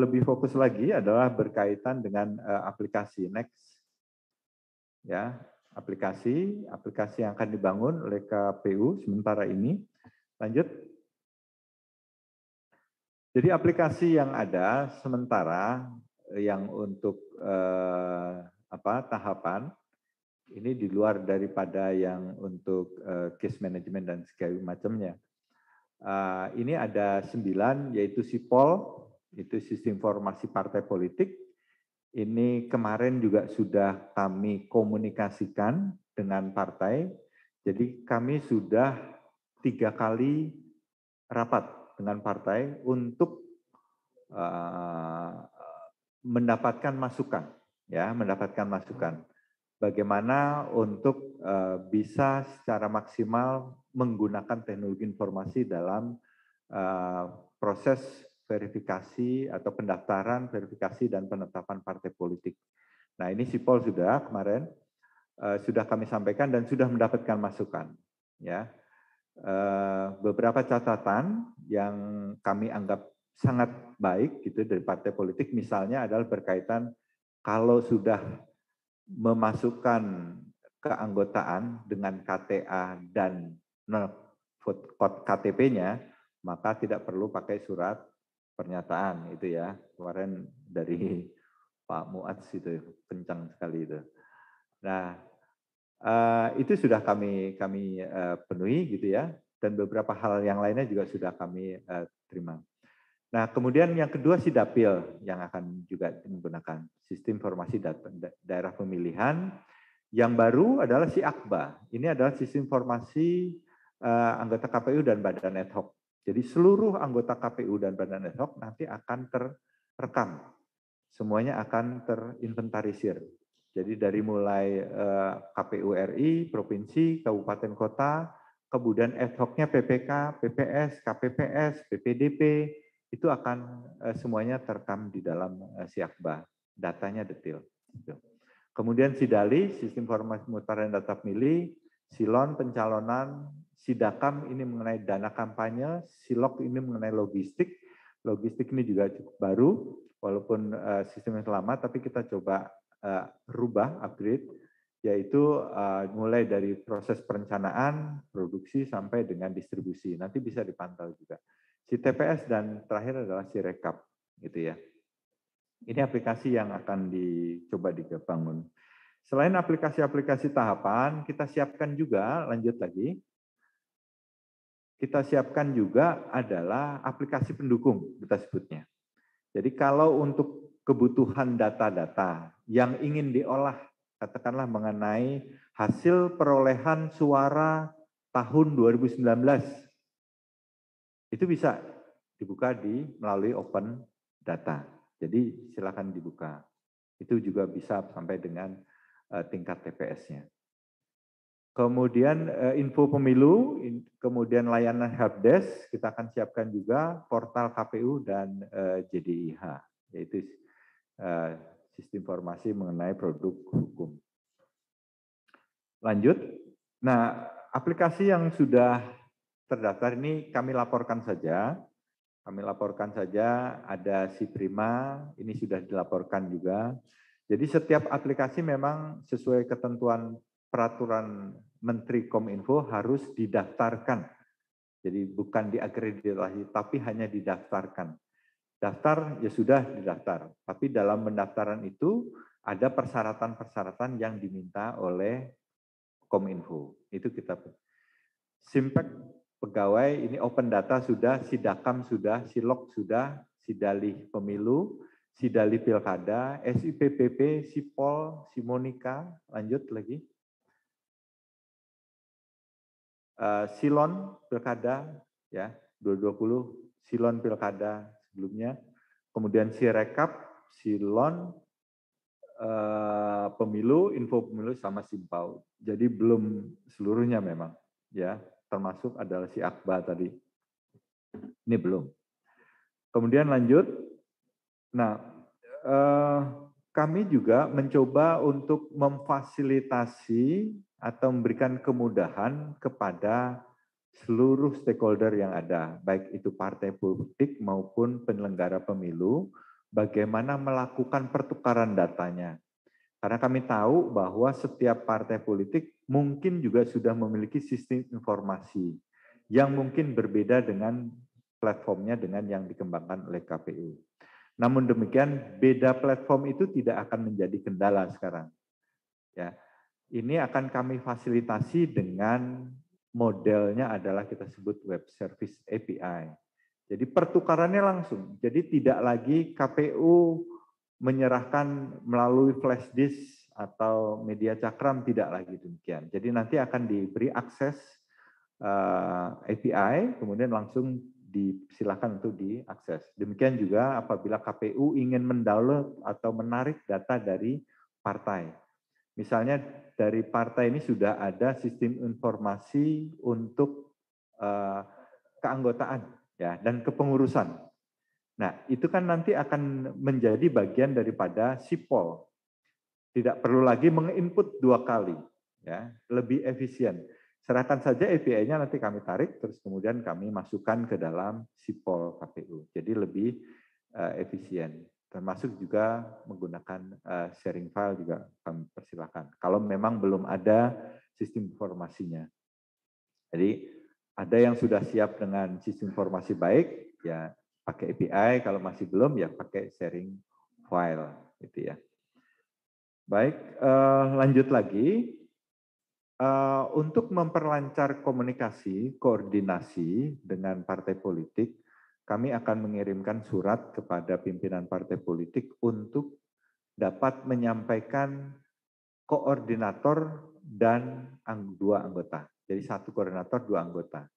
lebih fokus lagi adalah berkaitan dengan aplikasi. Next. Ya, aplikasi yang akan dibangun oleh KPU sementara ini. Lanjut. Jadi aplikasi yang ada sementara yang untuk tahapan ini di luar daripada yang untuk case management dan segala macamnya. Ini ada 9 yaitu SIPOL, itu sistem informasi partai politik. Ini kemarin juga sudah kami komunikasikan dengan partai. Jadi kami sudah 3 kali rapat dengan partai untuk mendapatkan masukan, ya, mendapatkan masukan. Bagaimana untuk bisa secara maksimal menggunakan teknologi informasi dalam proses verifikasi atau pendaftaran, verifikasi dan penetapan partai politik. Nah ini SIPOL sudah kemarin sudah kami sampaikan dan sudah mendapatkan masukan. Ya, beberapa catatan yang kami anggap sangat baik gitu dari partai politik, misalnya adalah berkaitan kalau sudah memasukkan keanggotaan dengan KTA dan KTP-nya, maka tidak perlu pakai surat pernyataan itu ya. Kemarin dari Pak Muadz itu kencang sekali itu. Nah, itu sudah kami penuhi gitu ya, dan beberapa hal yang lainnya juga sudah kami terima. Nah, kemudian yang kedua SIDAPIL yang akan juga menggunakan sistem informasi daerah pemilihan. Yang baru adalah SIAKBA. Ini adalah sistem informasi anggota KPU dan badan ad hoc. Jadi seluruh anggota KPU dan badan ad hoc nanti akan terekam. Semuanya akan terinventarisir. Jadi dari mulai KPU RI, provinsi, kabupaten kota, kemudian ad hoc-nya PPK, PPS, KPPS, PPDP, itu akan semuanya terekam di dalam SIAKBA. Datanya detail. Kemudian SIDALI, Sistem Informasi Pemutaran Data Pemilih, SILON pencalonan, SIDAKAM ini mengenai dana kampanye, SILOK ini mengenai logistik. Logistik ini juga cukup baru, walaupun sistemnya lama, tapi kita coba rubah, upgrade, yaitu mulai dari proses perencanaan, produksi, sampai dengan distribusi. Nanti bisa dipantau juga. SITPS dan terakhir adalah SIREKAP, gitu ya. Ini aplikasi yang akan dicoba dibangun. Selain aplikasi-aplikasi tahapan, kita siapkan juga, lanjut lagi, kita siapkan juga adalah aplikasi pendukung, kita sebutnya. Jadi kalau untuk kebutuhan data-data yang ingin diolah, katakanlah mengenai hasil perolehan suara tahun 2019, itu bisa dibuka melalui open data. Jadi silakan dibuka. Itu juga bisa sampai dengan tingkat TPS-nya. Kemudian info pemilu, kemudian layanan helpdesk, kita akan siapkan juga portal KPU dan JDIH, yaitu sistem informasi mengenai produk hukum. Lanjut. Nah, aplikasi yang sudah terdaftar ini kami laporkan saja. Kami laporkan saja, ada SIPRIMA, ini sudah dilaporkan juga. Jadi setiap aplikasi memang sesuai ketentuan peraturan Menteri Kominfo harus didaftarkan. Jadi bukan diakreditasi, tapi hanya didaftarkan. Daftar ya sudah didaftar, tapi dalam pendaftaran itu ada persyaratan-persyaratan yang diminta oleh Kominfo. Itu kita Simpek pegawai ini open data sudah, Sidakam sudah, Silok sudah, Sidalih Pemilu, Sidalih Pilkada, SIPPP, Sipol, Simonika, lanjut lagi. Silon Pilkada ya 2020, Silon Pilkada sebelumnya, kemudian Sirekap, Silon Pemilu, Info Pemilu sama Simpau. Jadi belum seluruhnya memang ya, termasuk adalah si Akba tadi. Ini belum. Kemudian lanjut. Nah, kami juga mencoba untuk memfasilitasi atau memberikan kemudahan kepada seluruh stakeholder yang ada, baik itu partai politik maupun penyelenggara pemilu, bagaimana melakukan pertukaran datanya. Karena kami tahu bahwa setiap partai politik mungkin juga sudah memiliki sistem informasi yang mungkin berbeda dengan platformnya dengan yang dikembangkan oleh KPU. Namun demikian, beda platform itu tidak akan menjadi kendala sekarang. Ya, ini akan kami fasilitasi dengan modelnya adalah kita sebut web service API. Jadi pertukarannya langsung. Jadi tidak lagi KPU menyerahkan melalui flash disk atau media cakram, tidak lagi demikian. Jadi nanti akan diberi akses API, kemudian langsung disilakan untuk diakses. Demikian juga apabila KPU ingin mendownload atau menarik data dari partai. Misalnya dari partai ini sudah ada sistem informasi untuk keanggotaan ya dan kepengurusan. Nah, itu kan nanti akan menjadi bagian daripada Sipol. Tidak perlu lagi menginput 2 kali, ya, lebih efisien. Serahkan saja API-nya nanti kami tarik, terus kemudian kami masukkan ke dalam Sipol KPU. Jadi lebih efisien. Termasuk juga menggunakan sharing file juga kami persilakan. Kalau memang belum ada sistem informasinya. Jadi ada yang sudah siap dengan sistem informasi baik, ya pakai API, kalau masih belum ya pakai sharing file gitu ya. Baik, lanjut lagi. Untuk memperlancar komunikasi, koordinasi dengan partai politik, kami akan mengirimkan surat kepada pimpinan partai politik untuk dapat menyampaikan koordinator dan 2 anggota. Jadi 1 koordinator, 2 anggota.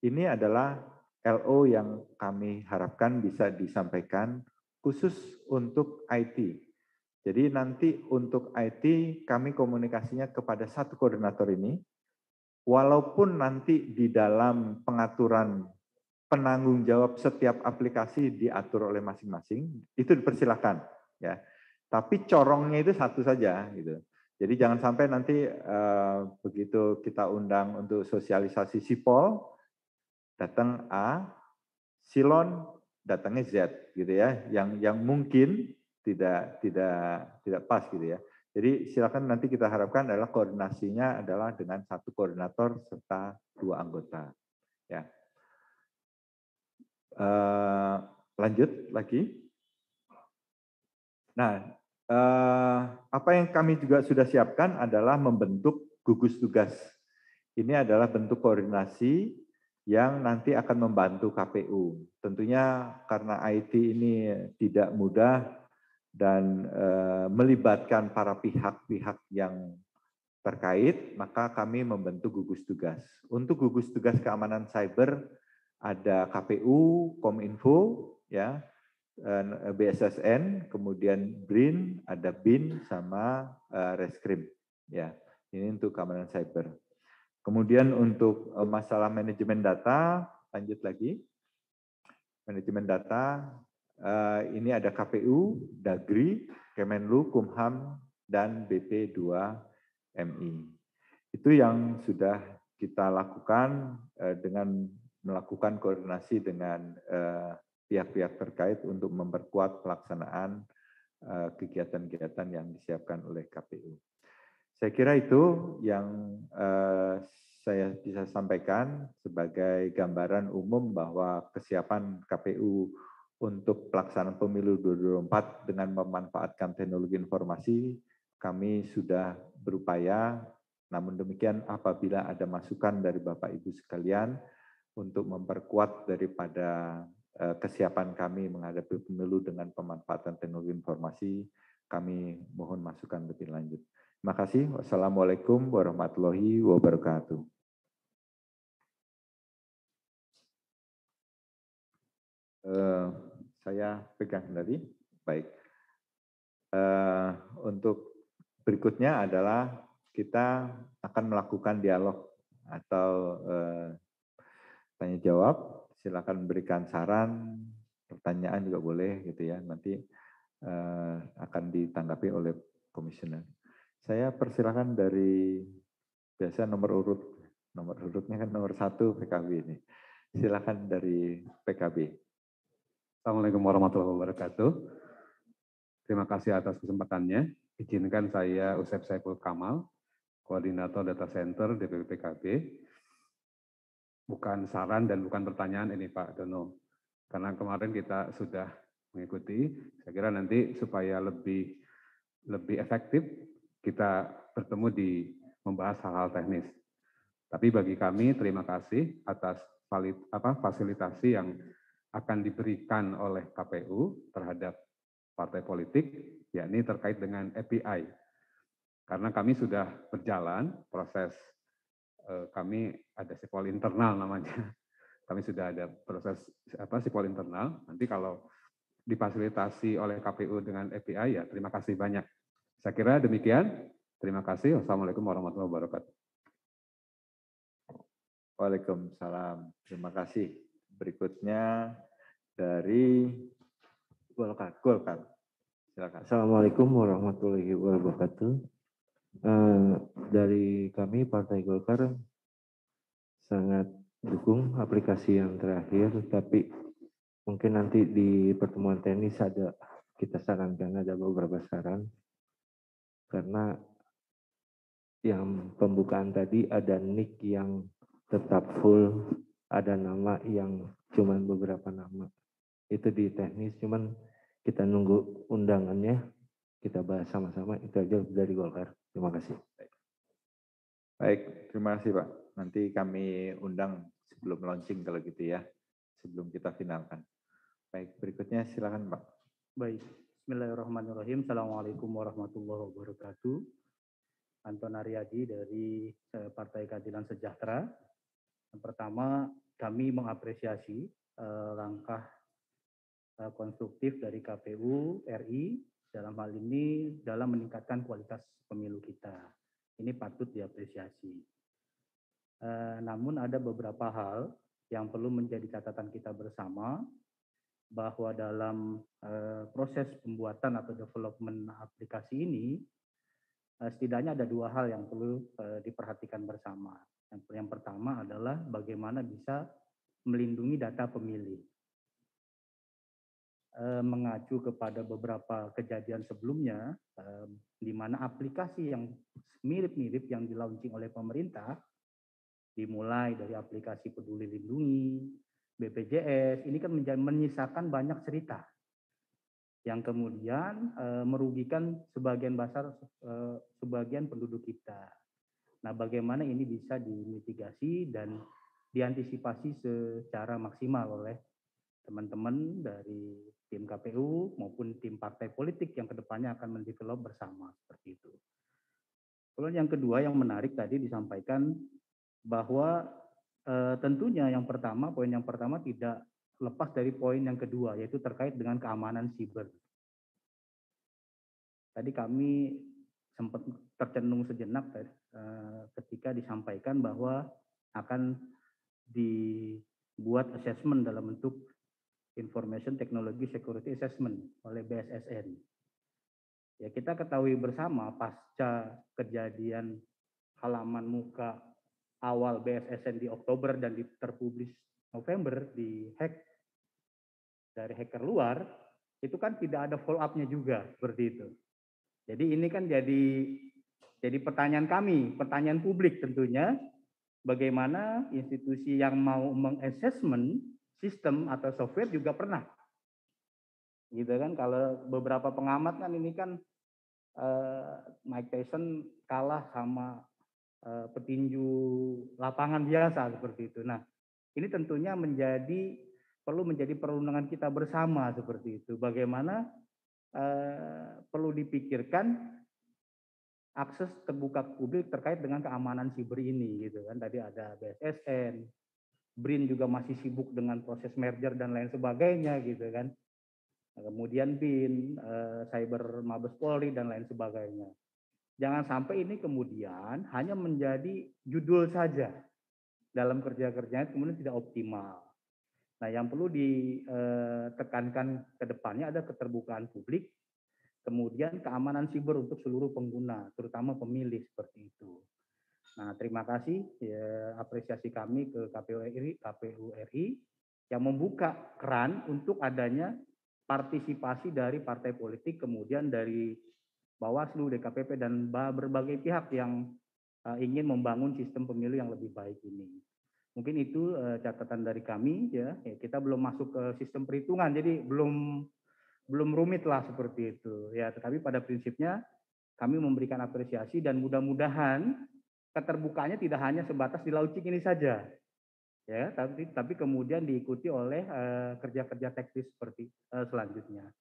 Ini adalah LO yang kami harapkan bisa disampaikan khusus untuk IT. Jadi nanti untuk IT kami komunikasinya kepada 1 koordinator ini, walaupun nanti di dalam pengaturan penanggung jawab setiap aplikasi diatur oleh masing-masing, itu dipersilakan ya. Tapi corongnya itu 1 saja gitu. Jadi jangan sampai nanti begitu kita undang untuk sosialisasi Sipol, datang A, Silon datangnya Z gitu ya, yang mungkin tidak pas gitu ya. Jadi silakan nanti kita harapkan adalah koordinasinya adalah dengan 1 koordinator serta 2 anggota. Ya. Lanjut lagi. Nah, apa yang kami juga sudah siapkan adalah membentuk gugus tugas. Ini adalah bentuk koordinasi yang nanti akan membantu KPU. Tentunya karena IT ini tidak mudah dan melibatkan para pihak-pihak yang terkait, maka kami membentuk gugus tugas. Untuk gugus tugas keamanan cyber ada KPU, Kominfo, ya, BSSN, kemudian BRIN, ada BIN sama Reskrim. Ya, ini untuk keamanan cyber. Kemudian untuk masalah manajemen data, lanjut lagi. Manajemen data, ini ada KPU, Dagri, Kemenlu, Kumham, dan BP2MI. Itu yang sudah kita lakukan dengan melakukan koordinasi dengan pihak-pihak terkait untuk memperkuat pelaksanaan kegiatan-kegiatan yang disiapkan oleh KPU. Saya kira itu yang saya bisa sampaikan sebagai gambaran umum bahwa kesiapan KPU untuk pelaksanaan pemilu 2024 dengan memanfaatkan teknologi informasi, kami sudah berupaya Namun demikian, apabila ada masukan dari Bapak Ibu sekalian untuk memperkuat daripada kesiapan kami menghadapi pemilu dengan pemanfaatan teknologi informasi, kami mohon masukan lebih lanjut. Terima kasih. Wassalamualaikum warahmatullahi wabarakatuh. Saya pegang tadi. Baik. Untuk berikutnya adalah kita akan melakukan dialog atau tanya jawab. Silakan berikan saran, pertanyaan juga boleh gitu ya. Nanti akan ditanggapi oleh komisioner. Saya persilakan dari biasa nomor urutnya kan nomor 1 PKB ini. Silakan dari PKB. Assalamualaikum warahmatullahi wabarakatuh. Terima kasih atas kesempatannya. Izinkan saya Usep Saiful Kamal, Koordinator Data Center DPP PKB. Bukan saran dan bukan pertanyaan ini Pak Dono. Karena kemarin kita sudah mengikuti, saya kira nanti supaya lebih efektif kita bertemu di membahas hal-hal teknis. Tapi bagi kami terima kasih atas fasilitasi yang akan diberikan oleh KPU terhadap partai politik, yakni terkait dengan API. Karena kami sudah berjalan proses, kami ada sipol internal namanya. Kami sudah ada proses sipol internal. Nanti kalau difasilitasi oleh KPU dengan API, ya terima kasih banyak. Saya kira demikian. Terima kasih. Wassalamualaikum warahmatullahi wabarakatuh. Waalaikumsalam. Terima kasih. Berikutnya dari Golkar. Silakan. Assalamualaikum warahmatullahi wabarakatuh. Dari kami Partai Golkar sangat dukung aplikasi yang terakhir, tapi mungkin nanti di pertemuan teknis kita sarankan ada beberapa saran, karena yang pembukaan tadi ada nick yang tetap full, ada nama yang cuman beberapa nama. Itu di teknis, cuman kita nunggu undangannya, kita bahas sama-sama. Itu aja dari Golkar. Terima kasih. Baik, terima kasih Pak. Nanti kami undang sebelum launching kalau gitu ya, sebelum kita finalkan. Baik, berikutnya silakan Pak. Baik, bismillahirrahmanirrahim. Assalamualaikum warahmatullahi wabarakatuh. Anton Aryadi dari Partai Keadilan Sejahtera. Yang pertama, kami mengapresiasi langkah konstruktif dari KPU RI dalam hal ini dalam meningkatkan kualitas pemilu kita. Ini patut diapresiasi. Namun ada beberapa hal yang perlu menjadi catatan kita bersama, bahwa dalam proses pembuatan atau development aplikasi ini, setidaknya ada dua hal yang perlu diperhatikan bersama. Yang pertama adalah bagaimana bisa melindungi data pemilih. Mengacu kepada beberapa kejadian sebelumnya, di mana aplikasi yang mirip-mirip yang di-launching oleh pemerintah, dimulai dari aplikasi Peduli Lindungi, BPJS, ini kan menyisakan banyak cerita yang kemudian merugikan sebagian besar sebagian penduduk kita. Nah, bagaimana ini bisa dimitigasi dan diantisipasi secara maksimal oleh teman-teman dari tim KPU maupun tim partai politik yang kedepannya akan mendevelop bersama seperti itu. Kemudian yang kedua yang menarik tadi disampaikan bahwa tentunya poin yang pertama tidak lepas dari poin yang kedua, yaitu terkait dengan keamanan siber. Tadi kami sempat tercenung sejenak ketika disampaikan bahwa akan dibuat assessment dalam bentuk Information Technology Security Assessment oleh BSSN. Ya, kita ketahui bersama pasca kejadian halaman muka awal BSSN di Oktober dan terpublish November di hack dari hacker luar, itu kan tidak ada follow up-nya juga seperti itu. Jadi ini kan jadi pertanyaan kami, pertanyaan publik tentunya, bagaimana institusi yang mau mengassessment sistem atau software juga pernah. Gitu kan, kalau beberapa pengamat kan ini kan Mike Tyson kalah sama petinju lapangan biasa seperti itu. Nah, ini tentunya perlu menjadi perundangan kita bersama seperti itu. Bagaimana perlu dipikirkan akses terbuka publik terkait dengan keamanan siber ini gitu kan. Tadi ada BSSN, BRIN juga masih sibuk dengan proses merger dan lain sebagainya gitu kan. Kemudian BIN, Cyber Mabes Polri dan lain sebagainya. Jangan sampai ini kemudian hanya menjadi judul saja dalam kerja-kerjanya kemudian tidak optimal. Nah, yang perlu ditekankan ke depannya ada keterbukaan publik, kemudian keamanan siber untuk seluruh pengguna, terutama pemilih seperti itu. Nah, terima kasih ya, apresiasi kami ke KPU RI yang membuka keran untuk adanya partisipasi dari partai politik, kemudian dari Bawaslu, DKPP, dan berbagai pihak yang ingin membangun sistem pemilu yang lebih baik ini. Mungkin itu catatan dari kami ya. Kita belum masuk ke sistem perhitungan, jadi belum rumit lah seperti itu ya, tetapi pada prinsipnya kami memberikan apresiasi dan mudah-mudahan keterbukaannya tidak hanya sebatas di launching ini saja ya, tapi kemudian diikuti oleh kerja-kerja teknis seperti selanjutnya.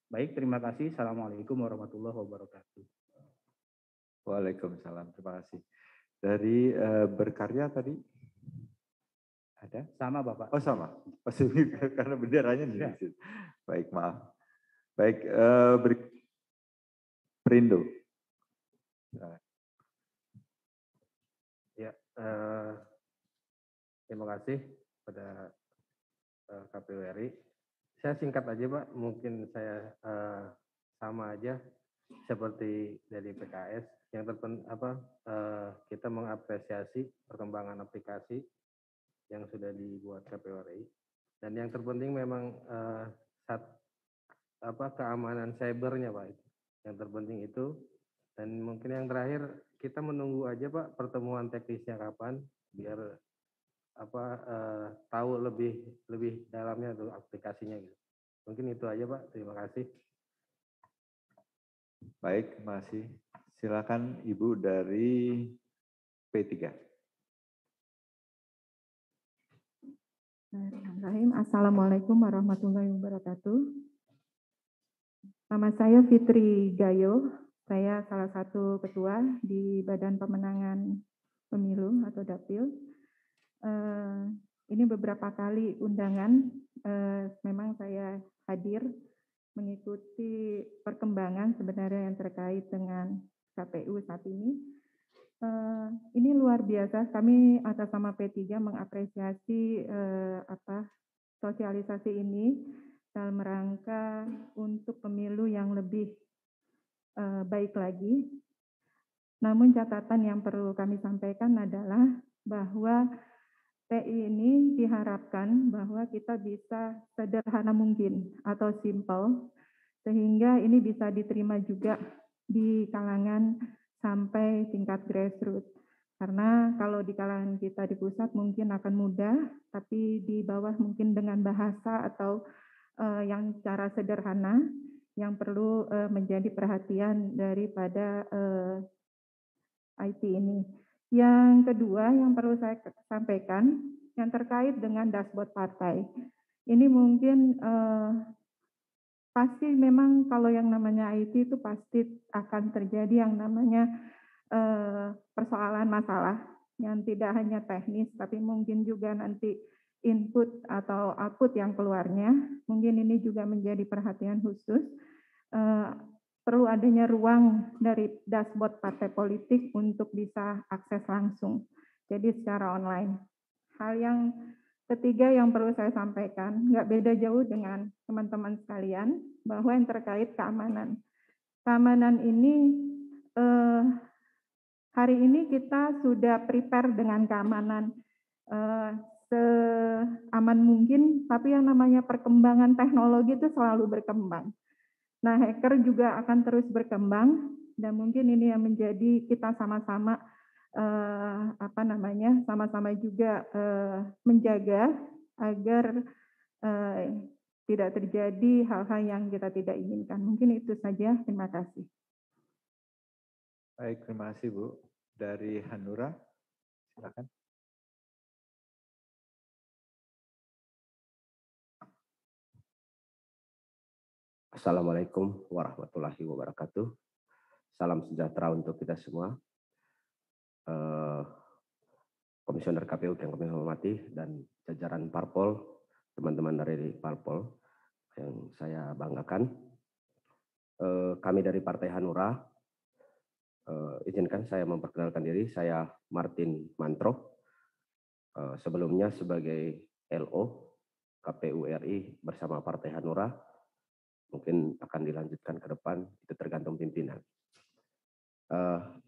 Baik, terima kasih. Assalamualaikum warahmatullahi wabarakatuh. Waalaikumsalam, terima kasih. Dari Berkarya tadi ada? Sama Bapak. Oh sama, karena benderanya di situ. Baik, maaf. Baik, Perindo. Ya, terima kasih pada KPU RI. Saya singkat aja Pak, mungkin saya sama aja seperti dari PKS. Yang kita mengapresiasi perkembangan aplikasi yang sudah dibuat KPU RI. Dan yang terpenting memang keamanan cybernya Pak, yang terpenting itu. Dan mungkin yang terakhir kita menunggu aja Pak pertemuan teknisnya kapan biar tahu lebih dalamnya tuh aplikasinya gitu. Mungkin itu aja Pak, terima kasih. Baik, terima kasih. Silakan Ibu dari P3. Assalamualaikum warahmatullahi wabarakatuh. Nama saya Fitri Gayo, saya salah satu ketua di Badan Pemenangan Pemilu atau Dapil. Ini beberapa kali undangan, memang saya hadir mengikuti perkembangan sebenarnya yang terkait dengan KPU saat ini. Ini luar biasa, kami atas nama P3 mengapresiasi sosialisasi ini dalam rangka untuk pemilu yang lebih baik lagi. Namun catatan yang perlu kami sampaikan adalah bahwa TI ini diharapkan bahwa kita bisa sederhana mungkin atau simple, sehingga ini bisa diterima juga di kalangan sampai tingkat grassroots. Karena kalau di kalangan kita di pusat mungkin akan mudah, tapi di bawah mungkin dengan bahasa atau yang cara sederhana yang perlu menjadi perhatian daripada IT ini. Yang kedua yang perlu saya sampaikan yang terkait dengan dashboard partai. Ini mungkin pasti memang kalau yang namanya IT itu pasti akan terjadi yang namanya persoalan masalah yang tidak hanya teknis tapi mungkin juga nanti input atau output yang keluarnya, mungkin ini juga menjadi perhatian khusus. Perlu adanya ruang dari dashboard partai politik untuk bisa akses langsung, jadi secara online. Hal yang ketiga yang perlu saya sampaikan, nggak beda jauh dengan teman-teman sekalian, bahwa yang terkait keamanan. Keamanan ini, hari ini kita sudah prepare dengan keamanan seaman mungkin, tapi yang namanya perkembangan teknologi itu selalu berkembang. Nah, hacker juga akan terus berkembang, dan mungkin ini yang menjadi kita sama-sama sama-sama juga menjaga agar tidak terjadi hal-hal yang kita tidak inginkan. Mungkin itu saja. Terima kasih. Baik, terima kasih Bu. dari Hanura, silakan. Assalamualaikum warahmatullahi wabarakatuh. Salam sejahtera untuk kita semua. Komisioner KPU yang kami hormati dan jajaran Parpol, teman-teman dari Parpol yang saya banggakan. Kami dari Partai Hanura, izinkan saya memperkenalkan diri, saya Martin Mantro. Sebelumnya sebagai LO KPU RI bersama Partai Hanura, mungkin akan dilanjutkan ke depan, itu tergantung pimpinan.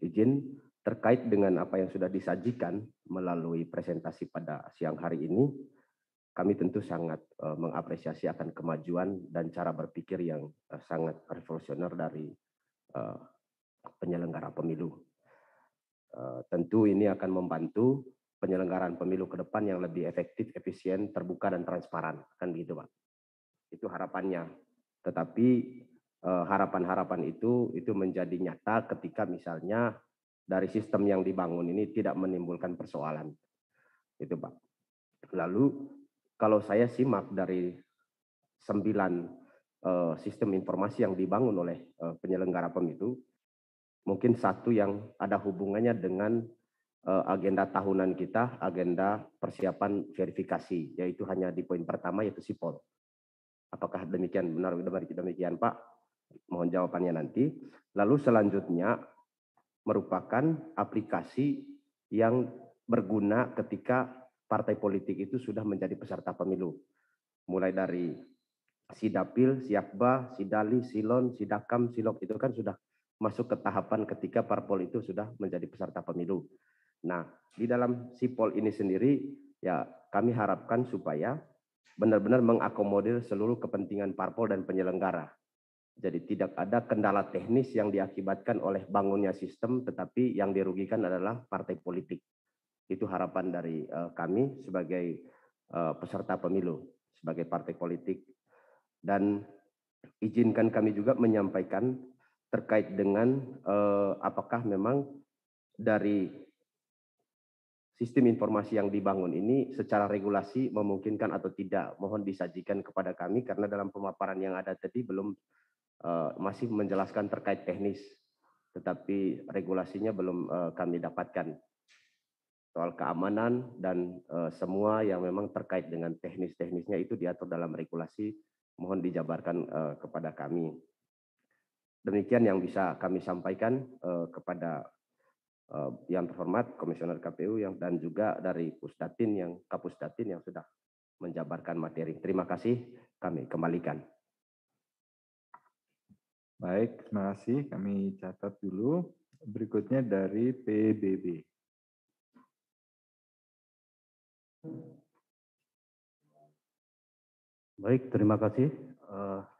Izin terkait dengan apa yang sudah disajikan melalui presentasi pada siang hari ini, kami tentu sangat mengapresiasi akan kemajuan dan cara berpikir yang sangat revolusioner dari penyelenggara pemilu. Tentu ini akan membantu penyelenggaraan pemilu ke depan yang lebih efektif, efisien, terbuka, dan transparan. Kan begitu, Pak. Itu harapannya. Tetapi harapan-harapan itu menjadi nyata ketika misalnya dari sistem yang dibangun ini tidak menimbulkan persoalan. Itu, Pak. Lalu kalau saya simak dari 9 sistem informasi yang dibangun oleh penyelenggara pemilu, mungkin satu yang ada hubungannya dengan agenda tahunan kita, agenda persiapan verifikasi, yaitu hanya di poin pertama yaitu sipol. Apakah demikian, benar demikian, Pak? Mohon jawabannya nanti. Lalu selanjutnya merupakan aplikasi yang berguna ketika partai politik itu sudah menjadi peserta pemilu. Mulai dari Sidapil, Siakba, Sidali, Silon, Sidakam, Silok, itu kan sudah masuk ke tahapan ketika parpol itu sudah menjadi peserta pemilu. Nah, di dalam sipol ini sendiri, ya kami harapkan supaya benar-benar mengakomodir seluruh kepentingan parpol dan penyelenggara. Jadi tidak ada kendala teknis yang diakibatkan oleh bangunnya sistem, tetapi yang dirugikan adalah partai politik. Itu harapan dari kami sebagai peserta pemilu, sebagai partai politik. Dan izinkan kami juga menyampaikan terkait dengan apakah memang dari sistem informasi yang dibangun ini secara regulasi memungkinkan atau tidak. Mohon disajikan kepada kami karena dalam pemaparan yang ada tadi belum masih menjelaskan terkait teknis, tetapi regulasinya belum kami dapatkan. Soal keamanan dan semua yang memang terkait dengan teknis-teknisnya itu diatur dalam regulasi, mohon dijabarkan kepada kami. Demikian yang bisa kami sampaikan kepada yang terhormat Komisioner KPU dan juga dari Kapusdatin yang sudah menjabarkan materi. Terima kasih, kami kembalikan. Baik, terima kasih. Kami catat dulu. Berikutnya dari PBB. Baik, terima kasih.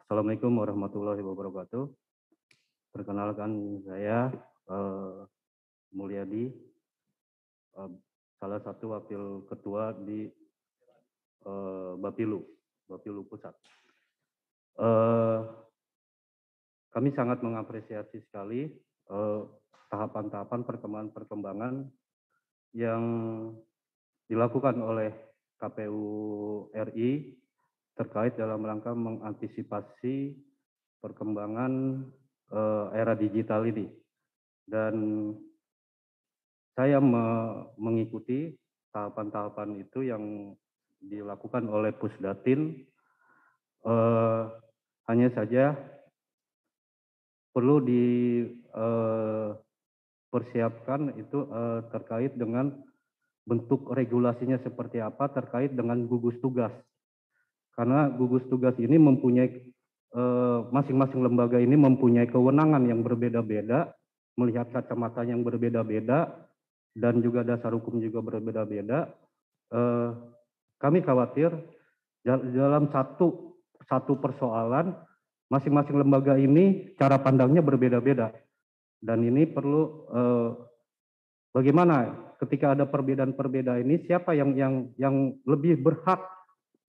Assalamualaikum warahmatullahi wabarakatuh. Perkenalkan saya Mulyadi, salah satu wakil ketua di Bapilu Pusat. Kami sangat mengapresiasi sekali tahapan-tahapan perkembangan yang dilakukan oleh KPU RI terkait dalam rangka mengantisipasi perkembangan era digital ini. Dan saya mengikuti tahapan-tahapan itu yang dilakukan oleh Pusdatin. Hanya saja perlu dipersiapkan itu terkait dengan bentuk regulasinya seperti apa terkait dengan gugus tugas. Karena gugus tugas ini mempunyai masing-masing lembaga ini mempunyai kewenangan yang berbeda-beda, melihat kacamata yang berbeda-beda, dan juga dasar hukum juga berbeda-beda. Kami khawatir dalam satu persoalan, masing-masing lembaga ini cara pandangnya berbeda-beda. Dan ini perlu bagaimana ketika ada perbedaan-perbedaan ini, siapa yang lebih berhak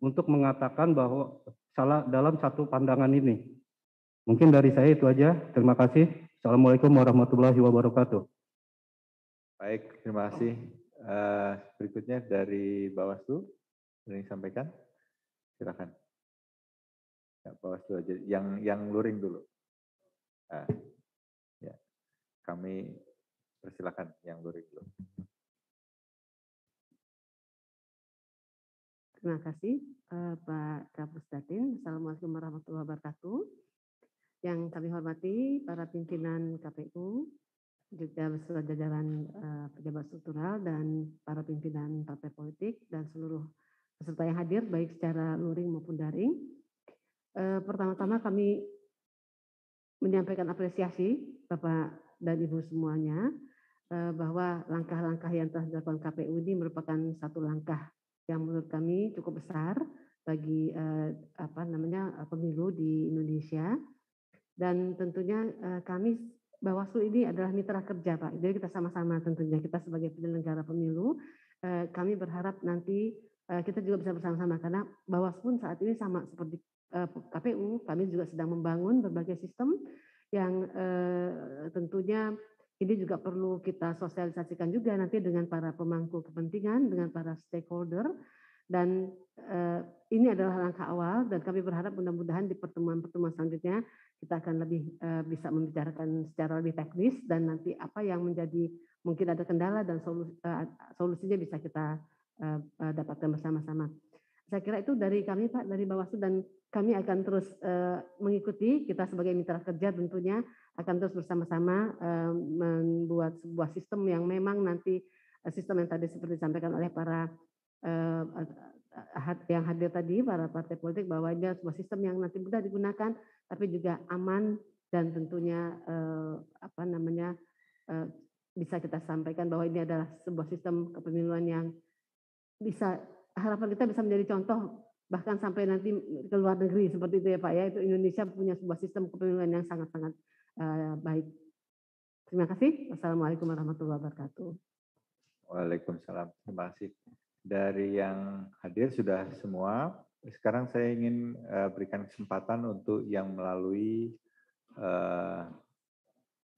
untuk mengatakan bahwa salah dalam satu pandangan ini. Mungkin dari saya itu aja. Terima kasih. Assalamualaikum warahmatullahi wabarakatuh. Baik, terima kasih. Berikutnya dari Bawaslu, ada yang sampaikan? Silakan. Ya, Bawaslu aja, yang luring dulu. Ya, kami persilakan yang luring dulu. Terima kasih Pak Kapus Datin. Assalamualaikum warahmatullahi wabarakatuh. Yang kami hormati para pimpinan KPU, juga beserta jajaran pejabat struktural dan para pimpinan partai politik dan seluruh peserta yang hadir baik secara luring maupun daring. Pertama-tama kami menyampaikan apresiasi Bapak dan Ibu semuanya bahwa langkah-langkah yang telah dilakukan KPU ini merupakan satu langkah yang menurut kami cukup besar bagi pemilu di Indonesia, dan tentunya kami Bawaslu ini adalah mitra kerja Pak, jadi kita sama-sama tentunya kita sebagai penyelenggara pemilu kami berharap nanti kita juga bisa bersama-sama karena Bawaslu pun saat ini sama seperti KPU, kami juga sedang membangun berbagai sistem yang tentunya ini juga perlu kita sosialisasikan juga nanti dengan para pemangku kepentingan, dengan para stakeholder, dan ini adalah langkah awal dan kami berharap mudah-mudahan di pertemuan-pertemuan selanjutnya kita akan lebih bisa membicarakan secara lebih teknis dan nanti apa yang menjadi mungkin ada kendala dan solusinya bisa kita dapatkan bersama-sama. Saya kira itu dari kami Pak, dari Bawaslu, dan kami akan terus mengikuti, kita sebagai mitra kerja tentunya akan terus bersama-sama membuat sebuah sistem yang memang nanti sistem yang tadi seperti disampaikan oleh para yang hadir tadi, para partai politik, bahwa ini sebuah sistem yang nanti mudah digunakan, tapi juga aman dan tentunya bisa kita sampaikan bahwa ini adalah sebuah sistem kepemiluan yang bisa, harapan kita bisa menjadi contoh bahkan sampai nanti ke luar negeri seperti itu ya Pak ya, itu Indonesia punya sebuah sistem kepemiluan yang sangat-sangat baik. Terima kasih. Wassalamualaikum warahmatullahi wabarakatuh. Waalaikumsalam. Terima kasih. Dari yang hadir sudah semua. Sekarang saya ingin berikan kesempatan untuk yang melalui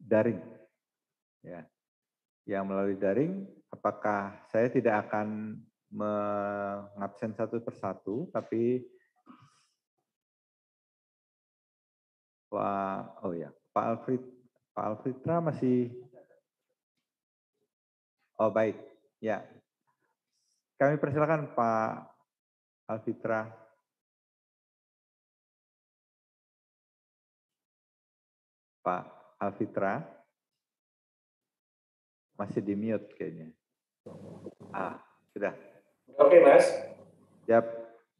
daring. Ya. Yang melalui daring, apakah saya tidak akan mengabsen satu persatu, tapi Pak Alfitra masih, baik, ya, kami persilakan Pak Alfitra. Pak Alfitra masih di mute kayaknya. Sudah. Oke, Mas. Siap,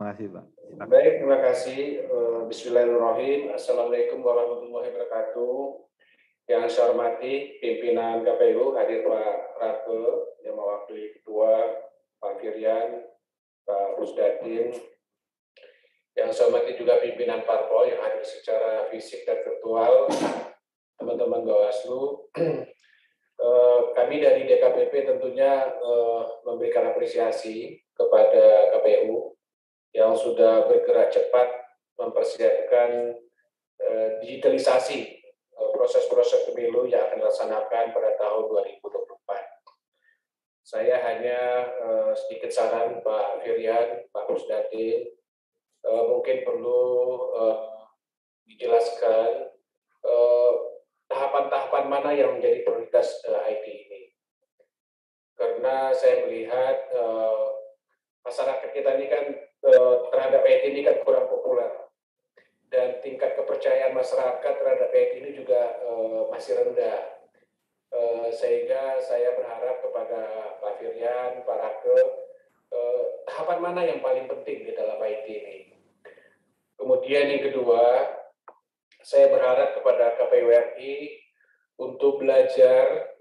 makasih Pak. Silakan. Baik, terima kasih. Bismillahirrahmanirrahim. Assalamualaikum warahmatullahi wabarakatuh. Yang saya hormati pimpinan KPU, hadir Pak Rake, yang mewakili Ketua, Pak Firian, Pak Rusdatin. Yang saya hormati juga pimpinan parpol yang hadir secara fisik dan virtual, teman-teman Bawaslu. Kami dari DKPP tentunya memberikan apresiasi kepada KPU yang sudah bergerak cepat mempersiapkan digitalisasi proses-proses pemilu yang akan dilaksanakan pada tahun 2024. Saya hanya sedikit saran Pak Firian, Pak Rusdatin, mungkin perlu dijelaskan tahapan-tahapan mana yang menjadi prioritas IT ini. Karena saya melihat masyarakat kita ini kan terhadap IT ini kan kurang populer. Dan tingkat kepercayaan masyarakat terhadap IT ini juga masih rendah. Sehingga saya berharap kepada Pak Firian, Pak Rake, tahapan mana yang paling penting di dalam IT ini. Kemudian yang kedua, saya berharap kepada KPU RI untuk belajar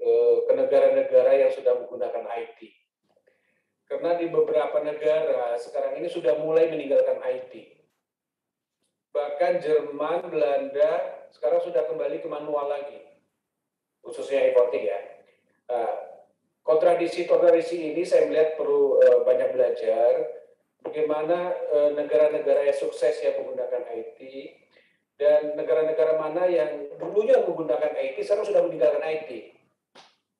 ke negara-negara yang sudah menggunakan IT. Karena di beberapa negara sekarang ini sudah mulai meninggalkan IT. Bahkan Jerman, Belanda sekarang sudah kembali ke manual lagi, khususnya e-voting ya. Kontradisi ini saya melihat perlu banyak belajar bagaimana negara-negara yang sukses yang menggunakan IT dan negara-negara mana yang dulunya menggunakan IT sekarang sudah meninggalkan IT.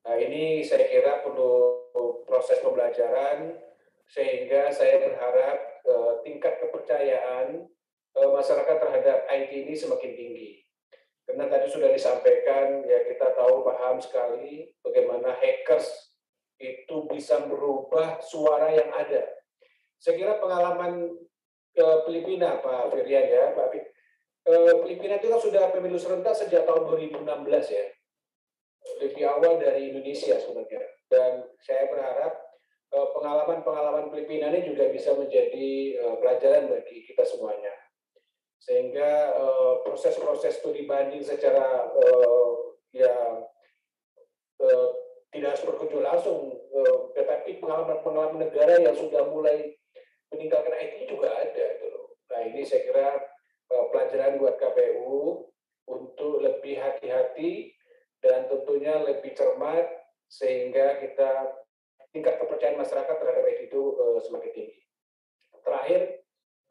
Nah, ini saya kira perlu proses pembelajaran sehingga saya berharap tingkat kepercayaan masyarakat terhadap IT ini semakin tinggi. Karena tadi sudah disampaikan, ya kita tahu paham sekali bagaimana hackers itu bisa merubah suara yang ada. Saya kira pengalaman Filipina, Pak Firian ya, Pak Filipina itu kan sudah pemilu serentak sejak tahun 2016 ya. Lebih awal dari Indonesia sebenarnya. Dan saya berharap pengalaman-pengalaman Filipina ini juga bisa menjadi pelajaran bagi kita semuanya. Sehingga proses-proses studi banding secara tidak harus berkunjung langsung, tetapi pengalaman-pengalaman negara yang sudah mulai meninggalkan IT juga ada. Gitu. Nah ini saya kira pelajaran buat KPU untuk lebih hati-hati dan tentunya lebih cermat sehingga tingkat kepercayaan masyarakat terhadap IT itu semakin tinggi. Terakhir,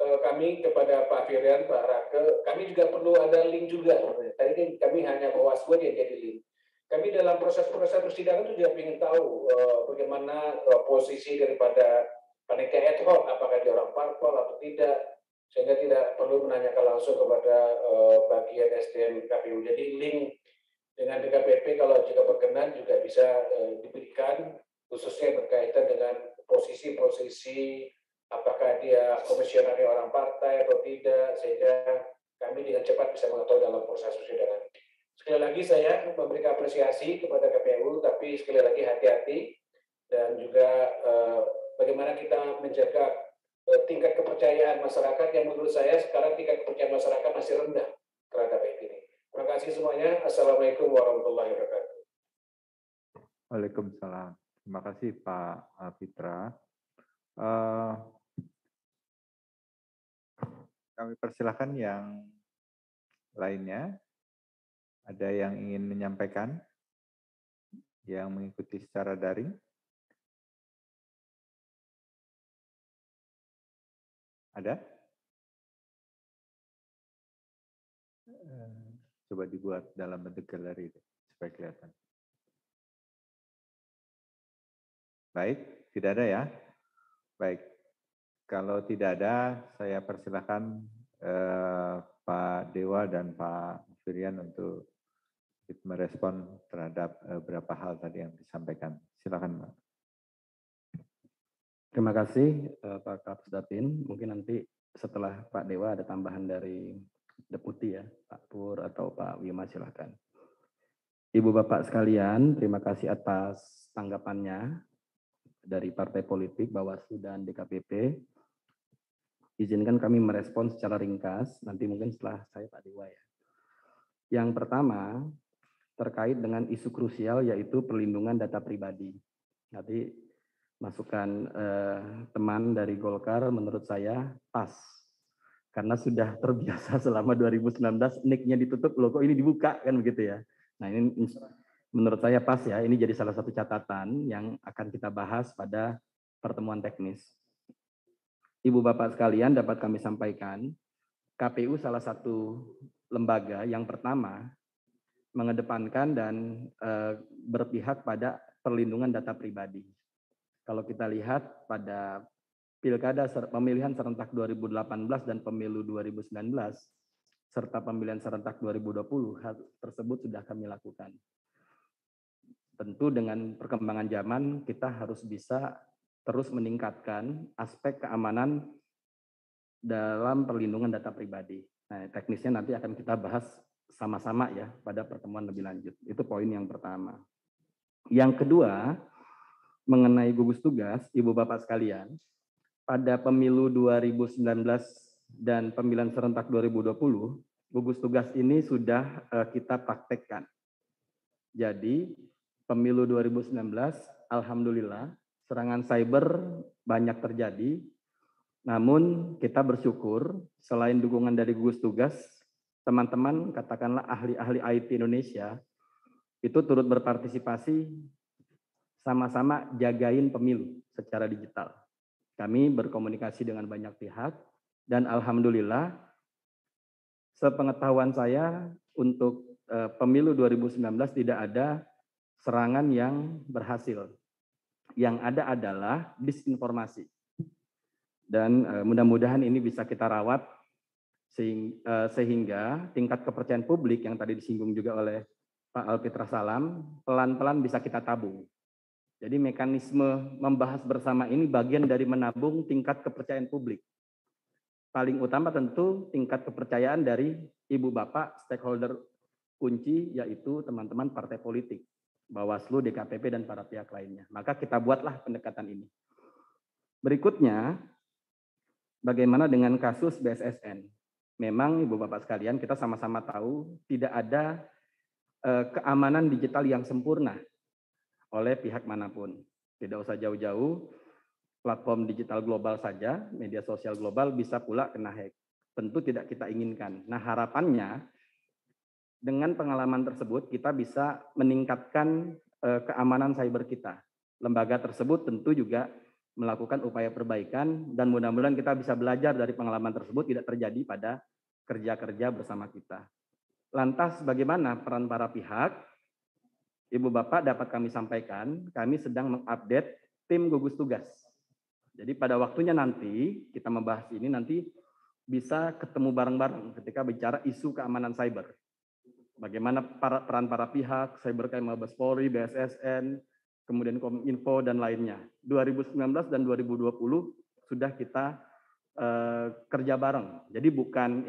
kami kepada Pak Firian, Pak Rake, kami juga perlu ada link juga. Tadi kami hanya Bawaslu yang jadi link. Kami dalam proses-proses persidangan itu juga ingin tahu bagaimana posisi daripada panitia ad hoc, apakah dia orang parpol atau tidak, sehingga tidak perlu menanyakan langsung kepada bagian SDM KPU. Jadi link dengan DKPP kalau jika berkenan juga bisa diberikan, khususnya berkaitan dengan posisi-posisi apakah dia komisioner orang partai atau tidak, sehingga kami dengan cepat bisa mengetahui dalam proses persidangan. Sekali lagi saya memberikan apresiasi kepada KPU, tapi sekali lagi hati-hati dan juga bagaimana kita menjaga tingkat kepercayaan masyarakat yang menurut saya sekarang tingkat kepercayaan masyarakat masih rendah terhadap ini. Terima kasih semuanya. Assalamualaikum warahmatullahi wabarakatuh. Waalaikumsalam. Terima kasih Pak Fitra. Kami persilahkan yang lainnya. Ada yang ingin menyampaikan? Yang mengikuti secara daring? Ada? Coba dibuat dalam bentuk galeri supaya kelihatan. Baik, tidak ada ya? Baik, kalau tidak ada, saya persilahkan Pak Dewa dan Pak Firian untuk merespon terhadap beberapa hal tadi yang disampaikan. Silakan, Pak. Terima kasih Pak Kapus Datin. Mungkin nanti setelah Pak Dewa ada tambahan dari Deputi ya, Pak Pur atau Pak Wima, silakan. Ibu Bapak sekalian, terima kasih atas tanggapannya dari partai politik, Bawaslu dan DKPP. Izinkan kami merespon secara ringkas, nanti mungkin setelah saya Pak Dewa ya. Yang pertama, terkait dengan isu krusial yaitu perlindungan data pribadi. Nanti masukan teman dari Golkar menurut saya pas. Karena sudah terbiasa selama 2019 nick-nya ditutup, loh kok ini dibuka kan begitu ya. Nah ini menurut saya pas ya, ini jadi salah satu catatan yang akan kita bahas pada pertemuan teknis. Ibu Bapak sekalian, dapat kami sampaikan, KPU salah satu lembaga yang pertama mengedepankan dan berpihak pada perlindungan data pribadi. Kalau kita lihat pada Pilkada pemilihan serentak 2018 dan pemilu 2019, serta pemilihan serentak 2020, hal tersebut sudah kami lakukan. Tentu dengan perkembangan zaman, kita harus bisa terus meningkatkan aspek keamanan dalam perlindungan data pribadi. Nah, teknisnya nanti akan kita bahas sama-sama ya pada pertemuan lebih lanjut. Itu poin yang pertama. Yang kedua, mengenai gugus tugas, Ibu Bapak sekalian, pada pemilu 2019 dan pemilihan serentak 2020, gugus tugas ini sudah kita praktekkan. Jadi, pemilu 2019, alhamdulillah, serangan cyber banyak terjadi, namun kita bersyukur, selain dukungan dari gugus tugas, teman-teman, katakanlah ahli-ahli IT Indonesia, itu turut berpartisipasi sama-sama jagain pemilu secara digital. Kami berkomunikasi dengan banyak pihak, dan alhamdulillah, sepengetahuan saya untuk pemilu 2019 tidak ada serangan yang berhasil. Yang ada adalah disinformasi. Dan mudah-mudahan ini bisa kita rawat sehingga tingkat kepercayaan publik yang tadi disinggung juga oleh Pak Alfitra Salam pelan-pelan bisa kita tabung. Jadi mekanisme membahas bersama ini bagian dari menabung tingkat kepercayaan publik. Paling utama tentu tingkat kepercayaan dari Ibu Bapak stakeholder kunci yaitu teman-teman partai politik, Bawaslu, DKPP, dan para pihak lainnya. Maka kita buatlah pendekatan ini. Berikutnya, bagaimana dengan kasus BSSN? Memang Ibu Bapak sekalian, kita sama-sama tahu tidak ada keamanan digital yang sempurna oleh pihak manapun. Tidak usah jauh-jauh, platform digital global saja, media sosial global bisa pula kena hack. Tentu tidak kita inginkan. Nah, harapannya dengan pengalaman tersebut kita bisa meningkatkan keamanan cyber kita. Lembaga tersebut tentu juga melakukan upaya perbaikan dan mudah-mudahan kita bisa belajar dari pengalaman tersebut tidak terjadi pada kerja-kerja bersama kita. Lantas bagaimana peran para pihak? Ibu Bapak dapat kami sampaikan, kami sedang mengupdate tim gugus tugas. Jadi pada waktunya nanti kita membahas ini nanti bisa ketemu bareng-bareng ketika bicara isu keamanan cyber. Bagaimana peran para pihak, Cybercrime Mabes Polri, BSSN, kemudian Kominfo dan lainnya. 2019 dan 2020 sudah kita kerja bareng. Jadi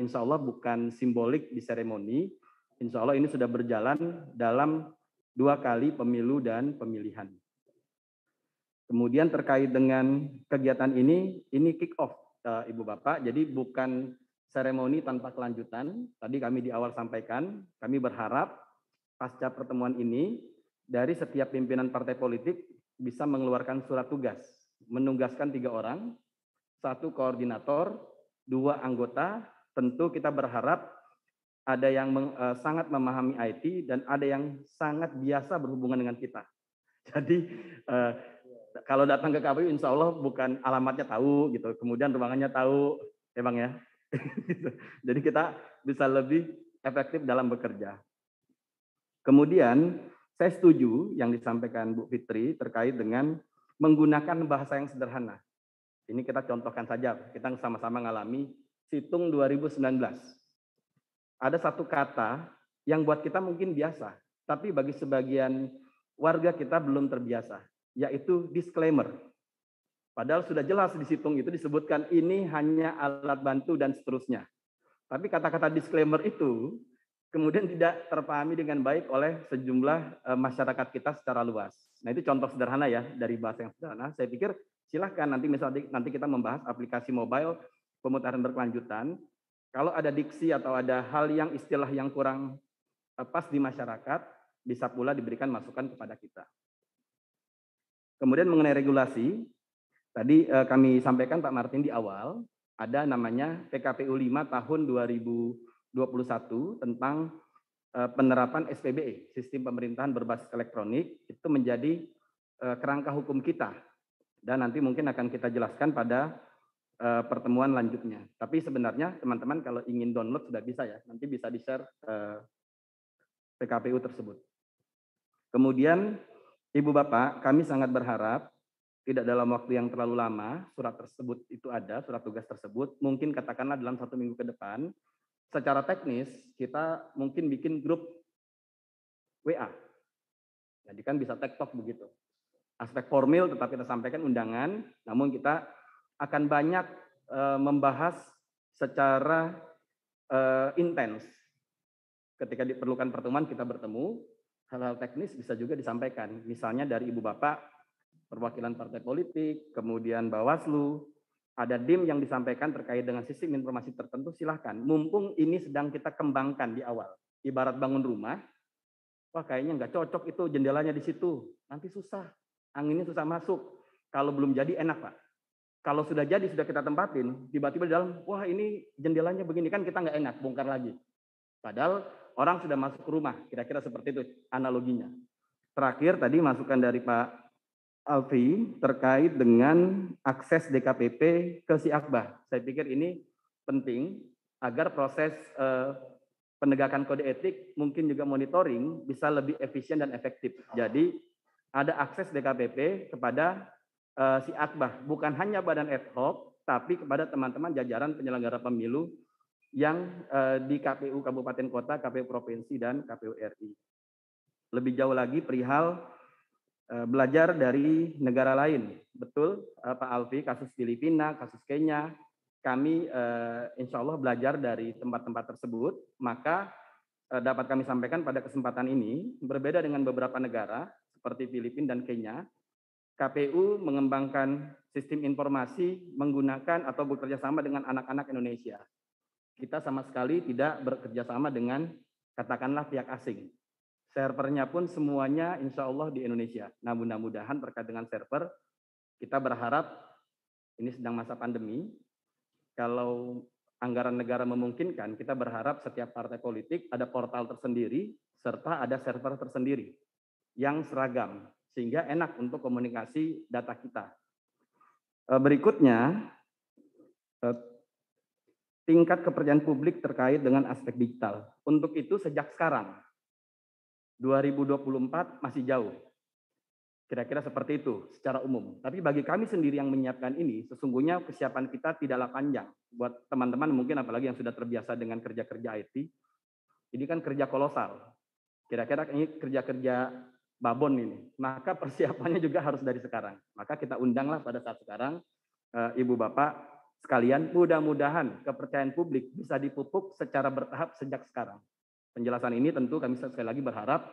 insya Allah bukan simbolik di seremoni, insya Allah ini sudah berjalan dalam 2 kali pemilu dan pemilihan. Kemudian terkait dengan kegiatan ini kick off Ibu Bapak, jadi bukan seremoni tanpa kelanjutan. Tadi kami di awal sampaikan, kami berharap pasca pertemuan ini dari setiap pimpinan partai politik bisa mengeluarkan surat tugas, menugaskan 3 orang, 1 koordinator, 2 anggota. Tentu kita berharap ada yang sangat memahami IT dan ada yang sangat biasa berhubungan dengan kita. Jadi kalau datang ke KPU insya Allah bukan alamatnya tahu gitu, kemudian ruangannya tahu, ya Bang ya. Jadi kita bisa lebih efektif dalam bekerja. Kemudian saya setuju yang disampaikan Bu Fitri terkait dengan menggunakan bahasa yang sederhana. Ini kita contohkan saja, kita sama-sama ngalami Situng 2019. Ada satu kata yang buat kita mungkin biasa, tapi bagi sebagian warga kita belum terbiasa, yaitu disclaimer. Padahal sudah jelas di situng itu disebutkan ini hanya alat bantu dan seterusnya. Tapi kata-kata disclaimer itu kemudian tidak terpahami dengan baik oleh sejumlah masyarakat kita secara luas. Nah itu contoh sederhana ya dari bahasa yang sederhana. Saya pikir silahkan nanti kita membahas aplikasi mobile pemutaran berkelanjutan. Kalau ada diksi atau ada hal yang istilah yang kurang pas di masyarakat, bisa pula diberikan masukan kepada kita. Kemudian mengenai regulasi, tadi kami sampaikan Pak Martin di awal, ada namanya PKPU 5 tahun 2021 tentang penerapan SPBE, Sistem Pemerintahan Berbasis Elektronik, itu menjadi kerangka hukum kita. Dan nanti mungkin akan kita jelaskan pada pertemuan lanjutnya. Tapi sebenarnya teman-teman kalau ingin download sudah bisa ya, nanti bisa di-share PKPU tersebut. Kemudian Ibu Bapak, kami sangat berharap tidak dalam waktu yang terlalu lama surat tersebut itu ada, surat tugas tersebut, mungkin katakanlah dalam 1 minggu ke depan, secara teknis kita mungkin bikin grup WA. Jadi kan bisa TikTok begitu. Aspek formil tetap kita sampaikan undangan, namun kita akan banyak membahas secara intens. Ketika diperlukan pertemuan kita bertemu, hal-hal teknis bisa juga disampaikan. Misalnya dari Ibu Bapak, perwakilan partai politik, kemudian Bawaslu, ada DIM yang disampaikan terkait dengan sistem informasi tertentu, silahkan. Mumpung ini sedang kita kembangkan di awal. Ibarat bangun rumah, wah kayaknya nggak cocok itu jendelanya di situ. Nanti susah, anginnya susah masuk. Kalau belum jadi enak Pak. Kalau sudah jadi, sudah kita tempatin, tiba-tiba di dalam, wah ini jendelanya begini, kan kita nggak enak, bongkar lagi. Padahal orang sudah masuk ke rumah, kira-kira seperti itu analoginya. Terakhir tadi masukan dari Pak Alfi terkait dengan akses DKPP ke Si Akbah. Saya pikir ini penting agar proses penegakan kode etik, mungkin juga monitoring bisa lebih efisien dan efektif. Jadi ada akses DKPP kepada si Akbah, bukan hanya badan ad hoc, tapi kepada teman-teman jajaran penyelenggara pemilu yang di KPU Kabupaten Kota, KPU Provinsi, dan KPU RI. Lebih jauh lagi perihal belajar dari negara lain. Betul Pak Alfi, kasus Filipina, kasus Kenya, kami insya Allah belajar dari tempat-tempat tersebut, maka dapat kami sampaikan pada kesempatan ini, berbeda dengan beberapa negara seperti Filipina dan Kenya, KPU mengembangkan sistem informasi menggunakan atau bekerja sama dengan anak-anak Indonesia. Kita sama sekali tidak bekerja sama dengan katakanlah pihak asing. Servernya pun semuanya insya Allah di Indonesia. Nah, mudah-mudahan terkait dengan server, kita berharap ini sedang masa pandemi. Kalau anggaran negara memungkinkan, kita berharap setiap partai politik ada portal tersendiri, serta ada server tersendiri yang seragam, sehingga enak untuk komunikasi data kita. Berikutnya, tingkat kepercayaan publik terkait dengan aspek digital. Untuk itu sejak sekarang, 2024 masih jauh. Kira-kira seperti itu secara umum. Tapi bagi kami sendiri yang menyiapkan ini, sesungguhnya kesiapan kita tidaklah panjang. Buat teman-teman mungkin apalagi yang sudah terbiasa dengan kerja-kerja IT, ini kan kerja kolosal. Kira-kira ini kerja-kerja babon ini. Maka persiapannya juga harus dari sekarang. Maka kita undanglah pada saat sekarang, Ibu Bapak sekalian, mudah-mudahan kepercayaan publik bisa dipupuk secara bertahap sejak sekarang. Penjelasan ini tentu kami sekali lagi berharap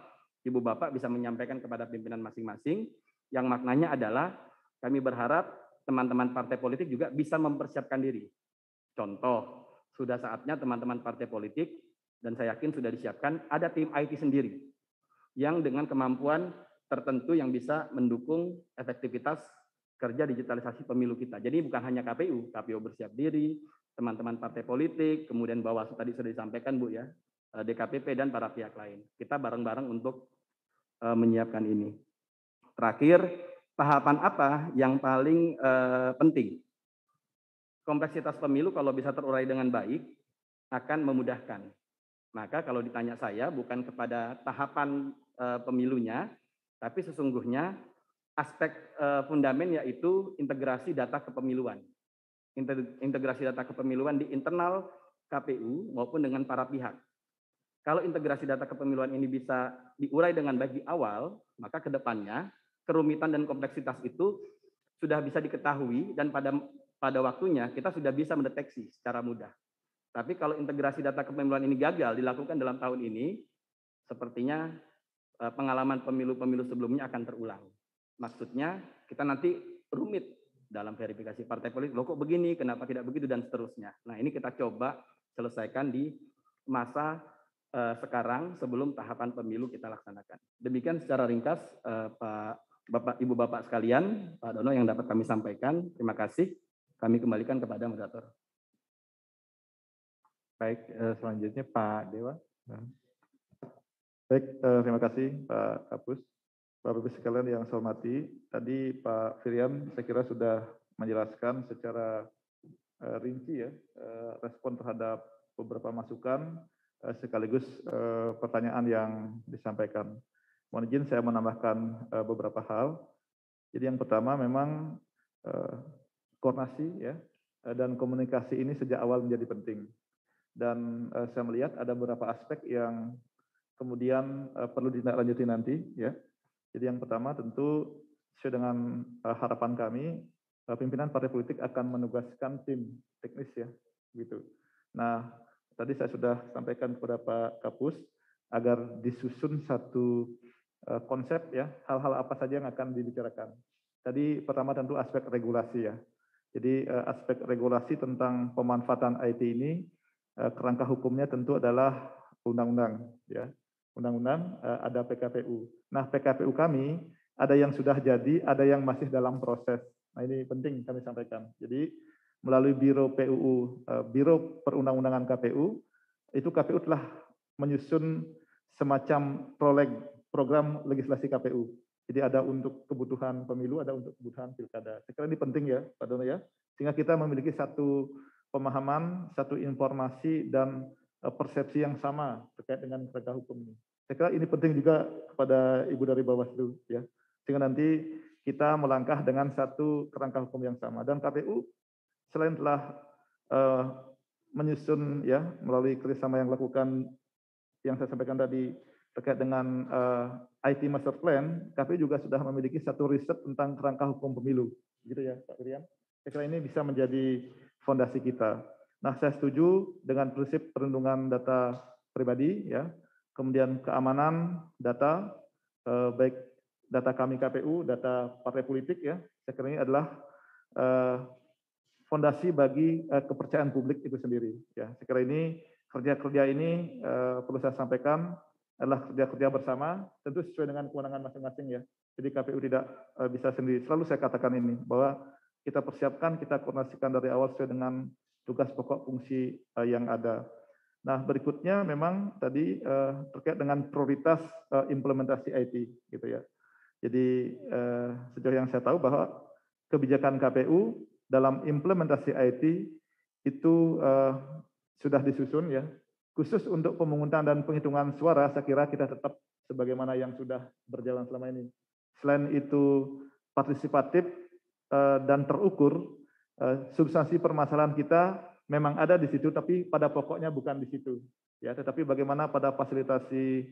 Ibu Bapak bisa menyampaikan kepada pimpinan masing-masing, yang maknanya adalah kami berharap teman-teman partai politik juga bisa mempersiapkan diri. Contoh, sudah saatnya teman-teman partai politik, dan saya yakin sudah disiapkan, ada tim IT sendiri, yang dengan kemampuan tertentu yang bisa mendukung efektivitas kerja digitalisasi pemilu kita. Jadi bukan hanya KPU bersiap diri, teman-teman partai politik, kemudian Bawaslu tadi sudah disampaikan Bu ya, DKPP dan para pihak lain. Kita bareng-bareng untuk menyiapkan ini. Terakhir, tahapan apa yang paling penting? Kompleksitas pemilu kalau bisa terurai dengan baik akan memudahkan. Maka kalau ditanya saya bukan kepada tahapan pemilunya, tapi sesungguhnya aspek fundamen yaitu integrasi data kepemiluan. Integrasi data kepemiluan di internal KPU maupun dengan para pihak. Kalau integrasi data kepemiluan ini bisa diurai dengan baik di awal, maka ke depannya kerumitan dan kompleksitas itu sudah bisa diketahui dan pada waktunya kita sudah bisa mendeteksi secara mudah. Tapi kalau integrasi data kepemiluan ini gagal dilakukan dalam tahun ini, sepertinya pengalaman pemilu-pemilu sebelumnya akan terulang. Maksudnya kita nanti rumit dalam verifikasi partai politik, loh kok begini, kenapa tidak begitu, dan seterusnya. Nah ini kita coba selesaikan di masa sekarang sebelum tahapan pemilu kita laksanakan. Demikian secara ringkas Ibu Bapak sekalian, Pak Dono yang dapat kami sampaikan. Terima kasih. Kami kembalikan kepada moderator. Baik, selanjutnya Pak Dewa. Baik, terima kasih Pak Kapus. Bapak-Ibu sekalian yang saya hormati, tadi Pak Firian saya kira sudah menjelaskan secara rinci ya respon terhadap beberapa masukan sekaligus pertanyaan yang disampaikan. Mohon izin saya menambahkan beberapa hal. Jadi yang pertama memang koordinasi ya dan komunikasi ini sejak awal menjadi penting. Dan saya melihat ada beberapa aspek yang kemudian perlu ditindaklanjuti nanti ya. Jadi yang pertama tentu sesuai dengan harapan kami, pimpinan partai politik akan menugaskan tim teknis ya, gitu. Nah, tadi saya sudah sampaikan kepada Pak Kapus agar disusun satu konsep ya, hal-hal apa saja yang akan dibicarakan. Tadi pertama tentu aspek regulasi ya. Jadi aspek regulasi tentang pemanfaatan IT ini, kerangka hukumnya tentu adalah undang-undang ya. Undang-undang ada PKPU. Nah, PKPU kami ada yang sudah jadi, ada yang masih dalam proses. Nah, ini penting kami sampaikan. Jadi melalui Biro PUU, Biro Perundang-undangan KPU, itu KPU telah menyusun semacam program legislasi KPU. Jadi ada untuk kebutuhan pemilu, ada untuk kebutuhan pilkada. Saya kira ini penting ya, Pak Dono ya, sehingga kita memiliki satu pemahaman, satu informasi dan persepsi yang sama terkait dengan kerangka hukum ini. Saya kira ini penting juga kepada Ibu dari Bawaslu ya, sehingga nanti kita melangkah dengan satu kerangka hukum yang sama. Dan KPU selain telah menyusun ya melalui kerjasama yang dilakukan yang saya sampaikan tadi terkait dengan IT Master Plan, KPU juga sudah memiliki satu riset tentang kerangka hukum pemilu, gitu ya Pak Wirian. Saya kira ini bisa menjadi fondasi kita. Nah, saya setuju dengan prinsip perlindungan data pribadi, ya, kemudian keamanan data, baik data kami KPU, data partai politik, ya. Saya kira ini adalah fondasi bagi kepercayaan publik itu sendiri. Ya, saya kira ini kerja-kerja ini perlu saya sampaikan adalah kerja-kerja bersama, tentu sesuai dengan kewenangan masing-masing ya. Jadi KPU tidak bisa sendiri. Selalu saya katakan ini bahwa kita persiapkan, kita koordinasikan dari awal sesuai dengan tugas pokok fungsi yang ada. Nah, berikutnya memang tadi terkait dengan prioritas implementasi IT gitu ya. Jadi sejauh yang saya tahu bahwa kebijakan KPU dalam implementasi IT itu sudah disusun ya. Khusus untuk pemungutan dan penghitungan suara, saya kira kita tetap sebagaimana yang sudah berjalan selama ini. Selain itu partisipatif dan terukur, substansi permasalahan kita memang ada di situ, tapi pada pokoknya bukan di situ. Ya, tetapi bagaimana pada fasilitasi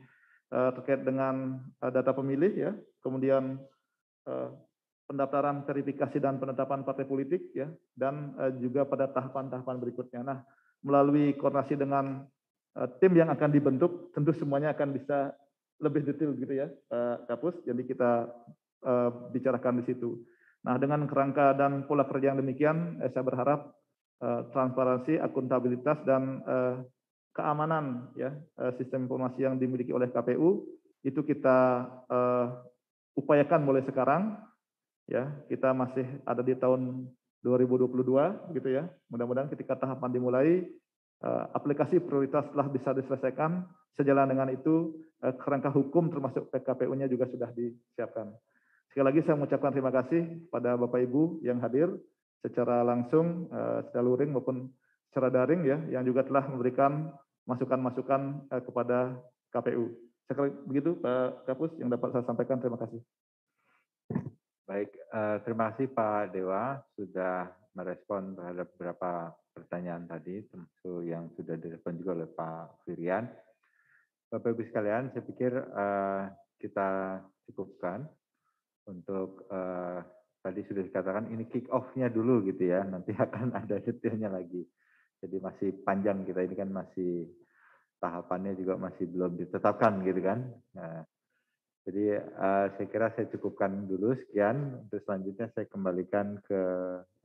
terkait dengan data pemilih, ya, kemudian pendaftaran, verifikasi dan penetapan partai politik, ya, dan juga pada tahapan-tahapan berikutnya. Nah, melalui koordinasi dengan tim yang akan dibentuk, tentu semuanya akan bisa lebih detail gitu ya, Pak Kapus. Jadi kita bicarakan di situ. Nah, dengan kerangka dan pola kerja yang demikian, saya berharap transparansi, akuntabilitas dan keamanan ya sistem informasi yang dimiliki oleh KPU itu kita upayakan mulai sekarang. Ya, kita masih ada di tahun 2022 gitu ya. Mudah-mudahan ketika tahapan dimulai, aplikasi prioritas telah bisa diselesaikan, sejalan dengan itu kerangka hukum termasuk PKPU-nya juga sudah disiapkan. Sekali lagi saya mengucapkan terima kasih pada Bapak Ibu yang hadir secara langsung, secara luring maupun secara daring ya, yang juga telah memberikan masukan-masukan kepada KPU. Sekali begitu Pak Kapus yang dapat saya sampaikan, terima kasih. Baik, terima kasih Pak Dewa sudah merespon terhadap beberapa pertanyaan tadi, termasuk yang sudah direspon juga oleh Pak Firian. Bapak Ibu sekalian, saya pikir kita cukupkan untuk tadi sudah dikatakan ini kick off-nya dulu gitu ya, nanti akan ada detailnya lagi. Jadi masih panjang kita ini kan masih tahapannya juga masih belum ditetapkan gitu kan. Nah, jadi saya kira saya cukupkan dulu sekian, untuk selanjutnya saya kembalikan ke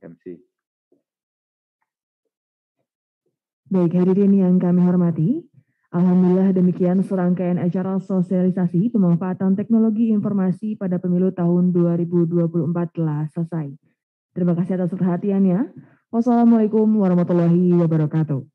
MC. Baik, hadirin yang kami hormati, alhamdulillah demikian serangkaian acara sosialisasi pemanfaatan teknologi informasi pada pemilu tahun 2024 telah selesai. Terima kasih atas perhatiannya. Wassalamualaikum warahmatullahi wabarakatuh.